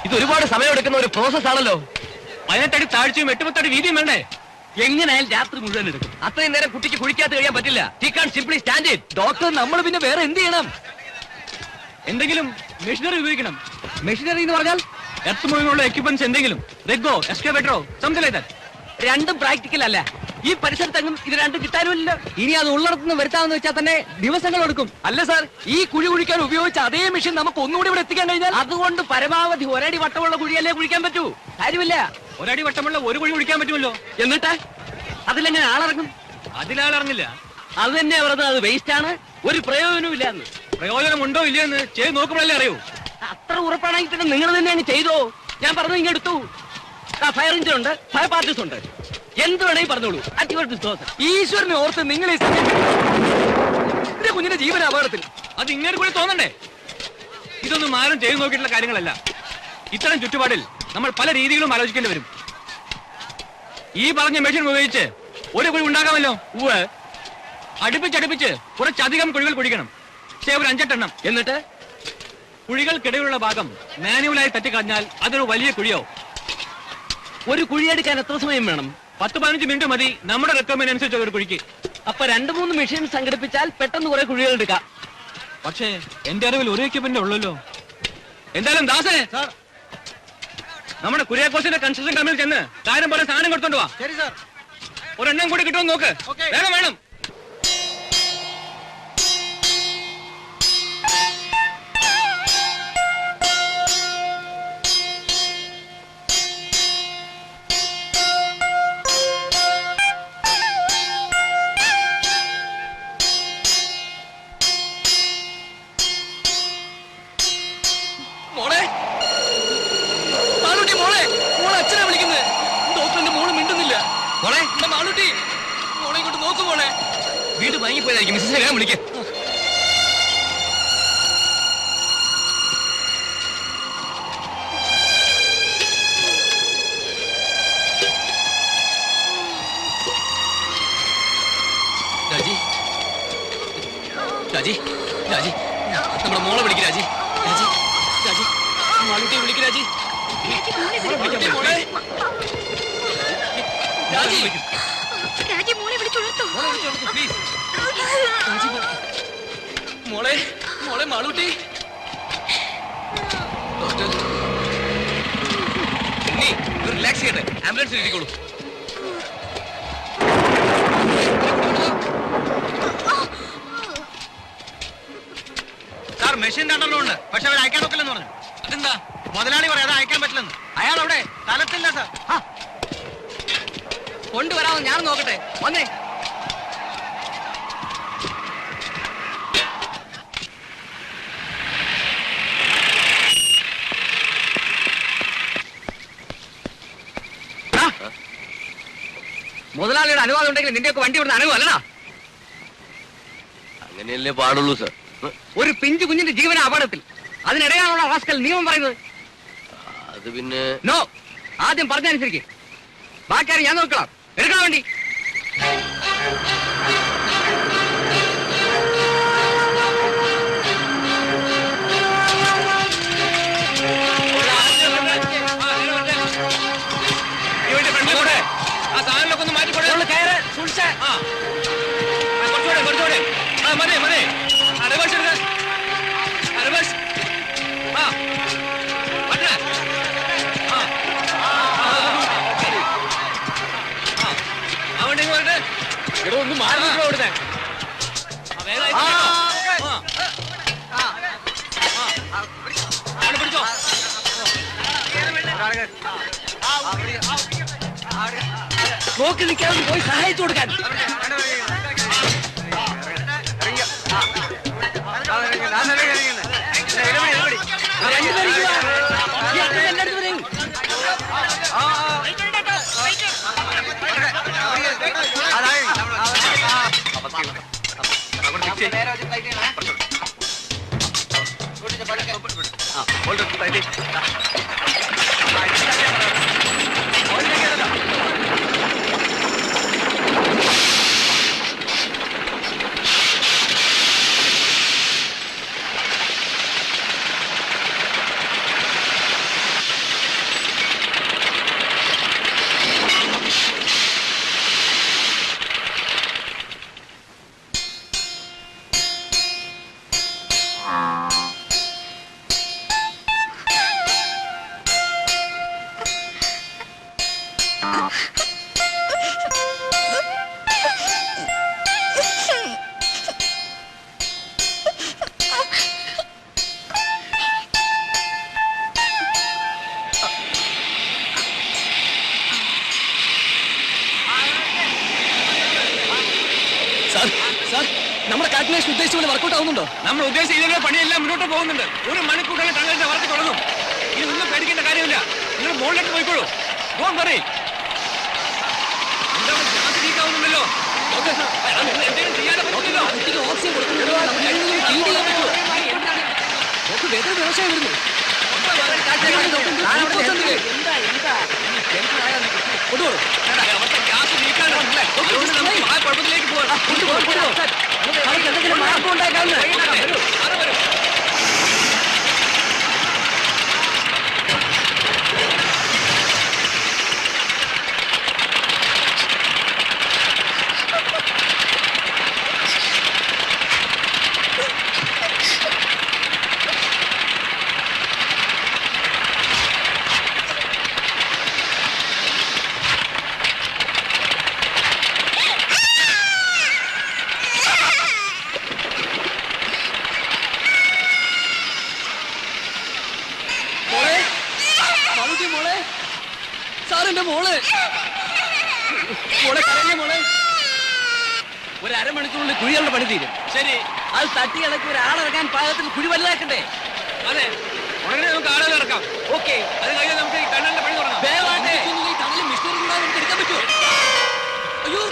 ഇത് ഒരുപാട് സമയമെടുക്കുന്ന ഒരു പ്രോസസ് ആണല്ലോ. 18 അടി താഴ്ചയും 8 അടി വീതിയും വേണ്ടേ? എങ്ങനെയായാലും രാത്രി മുഴുവൻ എടുക്കും. അത്രയും നേരം കുട്ടിക്ക് കുഴിക്കാത്ത കഴിയാൻ പറ്റില്ല. He can simply stand it. Doctor, നമ്മൾ പിന്നെ വേറെ എന്ത് ചെയ്യണം? എന്തെങ്കിലും മെഷീനറി ഉപയോഗിക്കണം. മെഷീനറി എന്ന് പറഞ്ഞാൽ എർത്ത് മുഴുവനുള്ള എക്യുപ്മെന്റ്സ് എന്തെങ്കിലും, റെഗോ, എക്സ്കവേറ്ററോ, സംതിങ് ലൈക്ക് ദാറ്റ്. രണ്ടും പ്രാക്ടിക്കൽ അല്ല. ഈ പരിസരത്തെങ്ങും ഇത് രണ്ടും കിട്ടാനുമില്ല. ഇനി അത് ഉള്ളിടത്തുനിന്ന് വരുത്താമെന്ന് വെച്ചാൽ തന്നെ ദിവസങ്ങൾ എടുക്കും. അല്ല സാർ, ഈ കുഴി കുഴിക്കാൻ ഉപയോഗിച്ച അതേ മെഷീൻ നമുക്ക് ഒന്നുകൂടി ഇവിടെ എത്തിക്കാൻ കഴിഞ്ഞാൽ അതുകൊണ്ട് പരമാവധി ഒരടി വട്ടമുള്ള കുഴിയല്ലേ കുഴിക്കാൻ പറ്റൂ. കാര്യമില്ല. ഒരടി വട്ടമുള്ള ഒരു കുഴി കുഴിക്കാൻ പറ്റുമല്ലോ. എന്നിട്ട് അതിലെങ്ങനെ ആളിറങ്ങും? അതിലാളിറങ്ങില്ല. അത് തന്നെ പറഞ്ഞത്, അത് വേസ്റ്റ് ആണ്, ഒരു പ്രയോജനവും ഇല്ല എന്ന്. പ്രയോജനം ഉണ്ടോ ഇല്ലയെന്ന് ചെയ്ത് നോക്കുമ്പോഴല്ലേ അറിയൂ. അത്ര ഉറപ്പാണെങ്കിൽ പിന്നെ നിങ്ങൾ തന്നെ അങ്ങ് ചെയ്തോ. ഞാൻ പറഞ്ഞു ഇങ്ങ് എടുത്തു. ഫയർ എഞ്ചിൻ ഉണ്ട്, ഫയർ പാർട്ടീസ് ഉണ്ട്, എന്ത് വേണമെങ്കിൽ പറഞ്ഞോളൂ. ഈശ്വരനെ ഓർത്ത് നിങ്ങൾ ഈ എന്റെ കുഞ്ഞിന്റെ ജീവന അപകടത്തിൽ. അത് ഇങ്ങനെ കൂടി തോന്നണ്ടേ? ഇതൊന്നും ആരും ചെയ്തു നോക്കിയിട്ടുള്ള കാര്യങ്ങളല്ല. ഇത്തരം ചുറ്റുപാടിൽ നമ്മൾ പല രീതികളും ആലോചിക്കേണ്ടി വരും. ഈ പറഞ്ഞ മെഷീൻ ഉപയോഗിച്ച് ഒരു കുഴി ഉണ്ടാക്കാമല്ലോ. അടുപ്പിച്ചടുപ്പിച്ച് കുറച്ചധികം കുഴികൾ കുഴിക്കണം. ഒരു 5-8 എണ്ണം. എന്നിട്ട് കുഴികൾക്കിടയിലുള്ള ഭാഗം മാനുവലായി തട്ടിക്കളഞ്ഞാൽ അതൊരു വലിയ കുഴിയോ. ഒരു കുഴിയെടുക്കാൻ എത്ര സമയം വേണം? 10-15 മിനിറ്റ് മതി നമ്മുടെ റിക്വയർമെന്റ് അനുസരിച്ച് ഒരു കുഴിക്ക്. അപ്പൊ 2-3 മെഷീൻ സംഘടിപ്പിച്ചാൽ പെട്ടെന്ന് കുറെ കുഴികൾ എടുക്കാം. പക്ഷേ എന്റെ അറിവിൽ ഒരു എക്യുപ്മെന്റ് ഉള്ളല്ലോ. എന്തായാലും ദാസേ, നമ്മുടെ കുര്യാക്കോസിന്റെ കൺസ്ട്രക്ഷൻ കമ്പനിയിൽ ചെന്ന് കാര്യം പോലെ സാധനം കൊടുത്തോണ്ട് വാ. ശരി സാർ. ഒരെണ്ണം കൂടി കിട്ടുമെന്ന് നോക്ക്. വേണം വേണം. മോളെ, മാളൂട്ടി മോളെ, മോളെ അച്ഛനാ വിളിക്കുന്നത്. ഡോക്ടറിന്റെ മോള് മിണ്ടുന്നില്ല. മോളെ, എന്റെ മാളൂട്ടി, മോളെ ഇങ്ങോട്ട് നോക്കൂ. മോളെ വീണ്ടും വാങ്ങിപ്പോയതായിരിക്കും. മിസ്സിനെ വേഗം വിളിക്കാം. രാജി, രാജി, രാജി, നമ്മുടെ മോളെ വിളിക്ക്. രാജി, രാജി, രാജി, മാളൂട്ടിയെ വിളിക്ക്. രാജി, മോളെ, രാജി, രാജി മോളെ വിളിച്ചുണർത്തു. പ്ലീസ്. മോളെ, മോളെ മാളൂട്ടി. ഡോക്ടർ, നീ റിലാക്സ് ചെയ്യട്ടെ. ആംബുലൻസിൽ ഇരിക്കോളൂ. സാർ, മെഷീൻ രണ്ടെണ്ണം ഉണ്ട്, പക്ഷെ അവർ അയക്കാൻ നോക്കില്ലെന്ന് പറഞ്ഞു. അതെന്താ? മുതലാളി പറയാതെ അയക്കാൻ പറ്റില്ലെന്ന്. അയാൾ അവിടെ സ്ഥലത്തില്ല സാർ. കൊണ്ടുവരാമെന്ന് ഞാൻ നോക്കട്ടെ. വന്നേ. മുതലാളിയുടെ അനുവാദം ഉണ്ടെങ്കിൽ നിന്റെയൊക്കെ വണ്ടി ഇവിടുന്ന് അനുവല്ലടാ. അങ്ങനെയല്ലേ പാടുള്ളൂ സർ. ഒരു പിഞ്ചു കുഞ്ഞിന്റെ ജീവന അപകടത്തിൽ അതിനിടയാണുള്ള റാസ്കൽ നിയമം പറയുന്നത്. അത് പിന്നെ നോ, ആദ്യം പറഞ്ഞനുസരിക്ക്. ബാക്കിയാരും ഞാൻ നോക്കണം. എടുക്കാൻ വേണ്ടി ആ സാധനങ്ങളൊക്കെ ഒന്ന് മാറ്റിക്കൊടേ. കയറ് സൂക്ഷിച്ച്. കുറച്ചുകൂടെ കുറച്ചുകൂടെ. മതി മതി. റിവേഴ്സ് എടുക്ക. റിവേഴ്സ്. ആ പറ്റേ. അവിടെ ഇങ്ങോട്ട് ഇവിടെ ഒന്ന് മാറി ഇവിടുത്തെ പിടിച്ചോ. നോക്കി നിൽക്കാതെ പോയി സഹായിച്ചു കൊടുക്കാൻ. നമ്മുടെ കാൽക്കുലേഷൻ ഉദ്ദേശിച്ച പോലെ വർക്കൗട്ട് ആവുന്നുണ്ടോ? നമ്മൾ ഉദ്ദേശിച്ച ഇതിന്റെ പണിയെല്ലാം മുന്നോട്ട് പോകുന്നുണ്ട്. 1 മണിക്കൂറിൽ തങ്ങളുടെ വർക്ക് തുടങ്ങും. ഇനി ഒന്നും പേടിക്കേണ്ട കാര്യമില്ല. നിങ്ങൾ മുകളിലേക്ക് പോയിക്കോളൂ. പോകാൻ പറയും. എന്താണ് ഗ്യാസ് ലീക്ക് ആവുന്നുണ്ടല്ലോ? എന്തെങ്കിലും ചെയ്യാതെ പറ്റില്ലല്ലോ. ഓക്സിജൻ കൊടുക്കുന്നുണ്ടോ? വേദന വ്യവസായം വരുന്നു. അവിടുത്തെ ഗ്യാസ് ലീക്കാണ്. ആ കുഴപ്പത്തിലേക്ക് പോകാം. മാർഗം ഉണ്ടാക്കാവുന്ന സാറിന്റെ മോള് മോളെ കരഞ്ഞ മോളെ. 1 അരമണിക്കൂറിൽ കുഴികളുടെ പണി തീരും. ശരി, അത് തട്ടി ഇളക്കി ഒരാളിറക്കാൻ പാകത്തിൽ കുഴി വലുതാക്കണ്ടേ? അതെ, ഉടനെ നമുക്ക് ആളുകൾ ഇറക്കാം. ഓക്കെ, അത് കഴിഞ്ഞാൽ നമുക്ക് ഈ ടണലിന്റെ പണി തുടങ്ങാം. ടണലിൽ മിഷനറി കൂടാതെ നമുക്ക് എടുക്കാൻ പറ്റുമോ? അയ്യോ,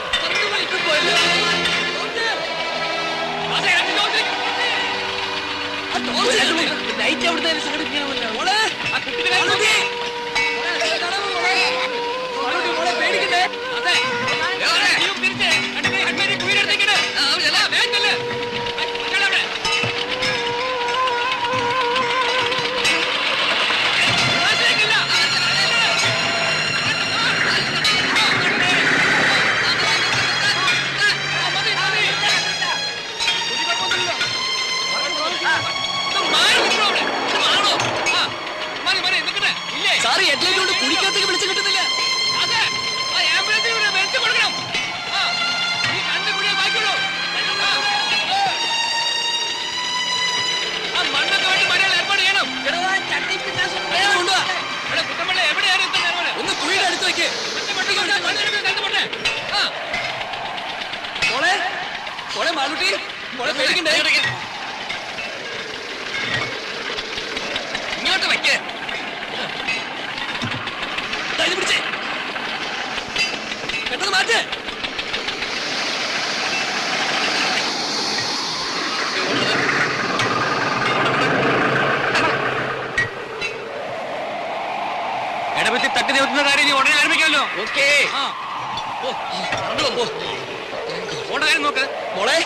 ലൈറ്റ് അവിടുത്തെ സംഘടിപ്പിക്കാമല്ലോ. മോളെ പേടിക്കണ്ടേ? സാറ് ഹെഡ്ലൈറ്റ് കൊണ്ട് കുഴിക്കകത്തേക്ക് വിളിച്ചു കിട്ടുന്നില്ല. ഒന്ന് കുഴിയുടെ അടുത്ത് വെക്ക്. മോളെ മോളെ മാളുട്ടി, മോളെ പേടിക്കണ്ടേ? ഇങ്ങോട്ട് വെക്ക്. പിടിച്ചേ, പെട്ടെന്ന് മാറ്റ്. ഇടപെത്തി തട്ടി നിവർത്തുന്ന കാര്യം ഇനി ഉടനെ ആരംഭിക്കാമല്ലോ. ഓക്കേ, ഓണ്ട കാര്യം നോക്ക്. മോളെ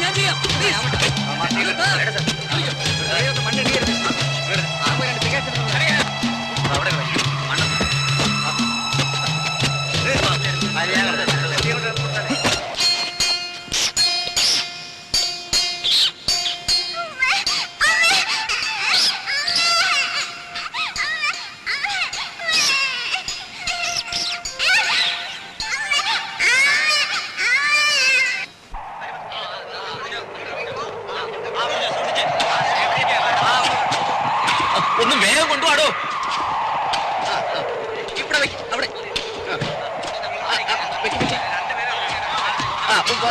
ഞാൻ ചെയ്യാം. ഒന്ന് വേഗം കൊണ്ടുപോടോ. ഇവിടെ അവിടെ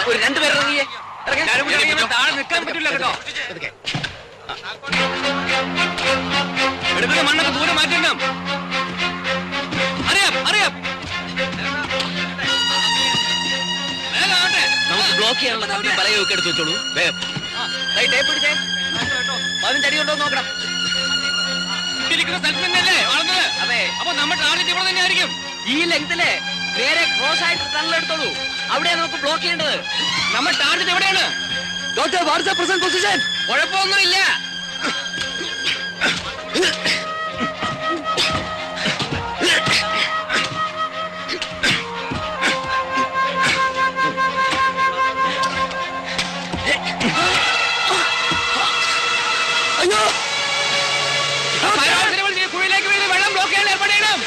ഒരു 2 പേർ ഇറങ്ങിയേ. താഴെ നിൽക്കാൻ പറ്റില്ല കേട്ടോ. എടുക്കുന്ന മണ്ണൊക്കെ ദൂരെ മാറ്റണം. അറിയാം അറിയാം. നമുക്ക് ബ്ലോക്ക് ചെയ്യാനുള്ള കമ്പി പലയൊക്കെ എടുത്ത് വെച്ചോളൂ. വേഗം ടേപ്പ് പിടിച്ചേ. 15 അടി കൊണ്ടോ നോക്കണം. ഇരിക്കുന്ന സ്ഥലത്ത് തന്നെയല്ലേ വളർന്നത്? അതെ. അപ്പൊ നമ്മുടെ ടാർഗറ്റ് ഇവിടെ തന്നെ ആയിരിക്കും. ഈ ലെങ്തില് നേരെ ക്രോസ് ആയിട്ട് ടണലെടുത്തോളൂ. അവിടെയാണ് നമുക്ക് ബ്ലോക്ക് ചെയ്യേണ്ടത്. നമ്മുടെ ടാർഗറ്റ് എവിടെയാണ്? Doctor, what's the present position? കുഴപ്പമൊന്നുമില്ല. അയ്യോ, കുഴിയിലേക്ക് വീണ് വെള്ളം ബ്ലോക്ക് ചെയ്യാൻ ഏർപ്പാട് ചെയ്യണം.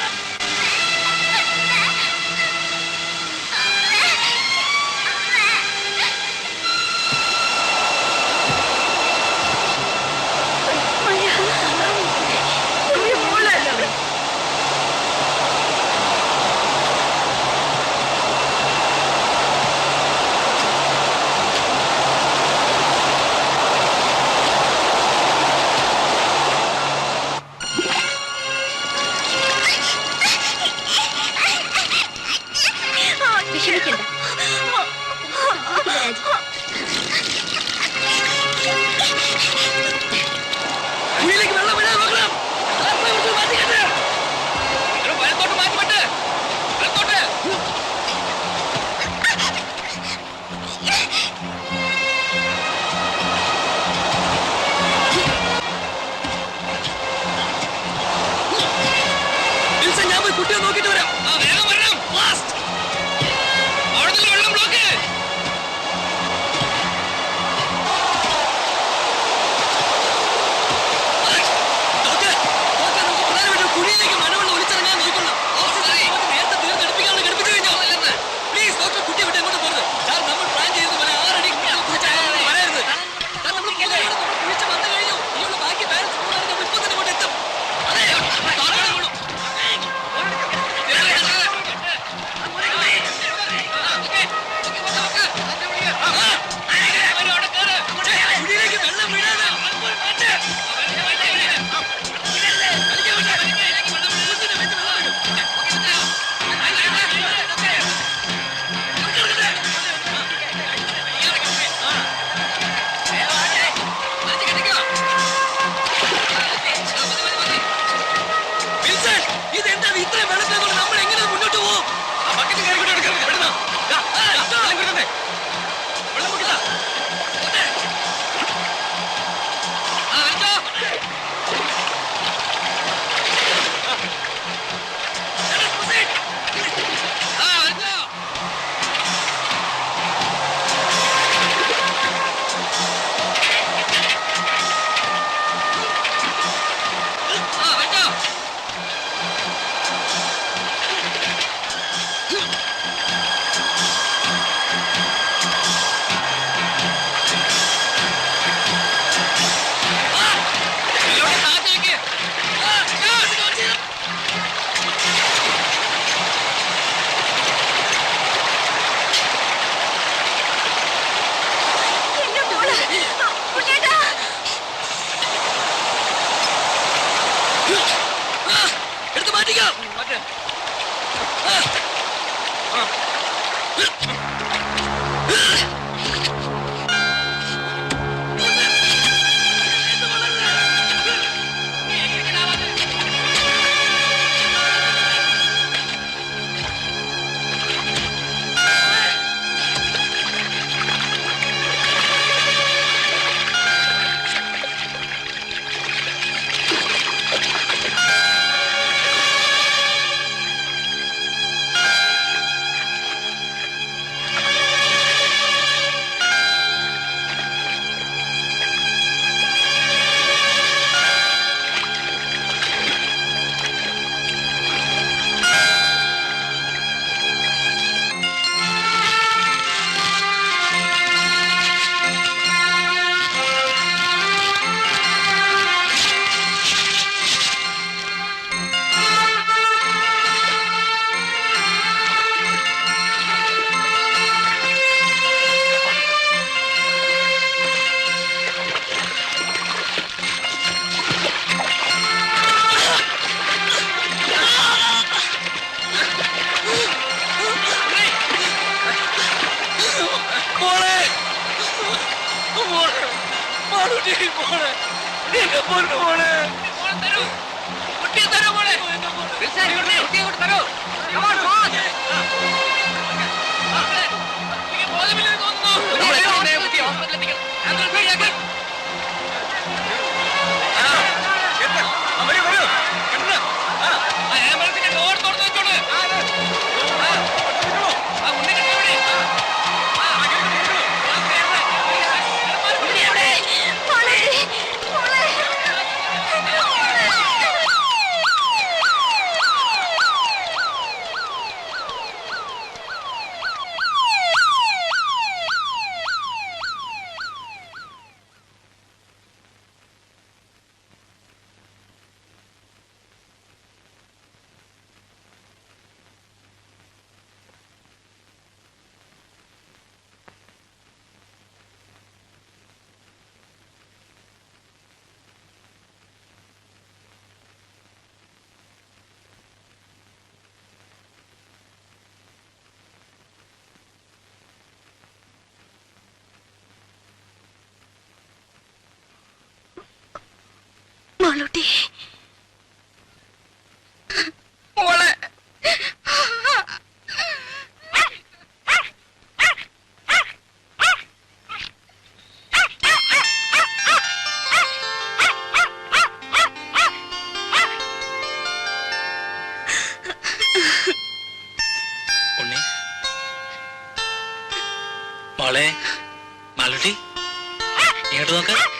മോളൂട്ടി ഉണ്ണി മോളെ മാലുട്ടി ഇങ്ങോട്ട് നോക്ക്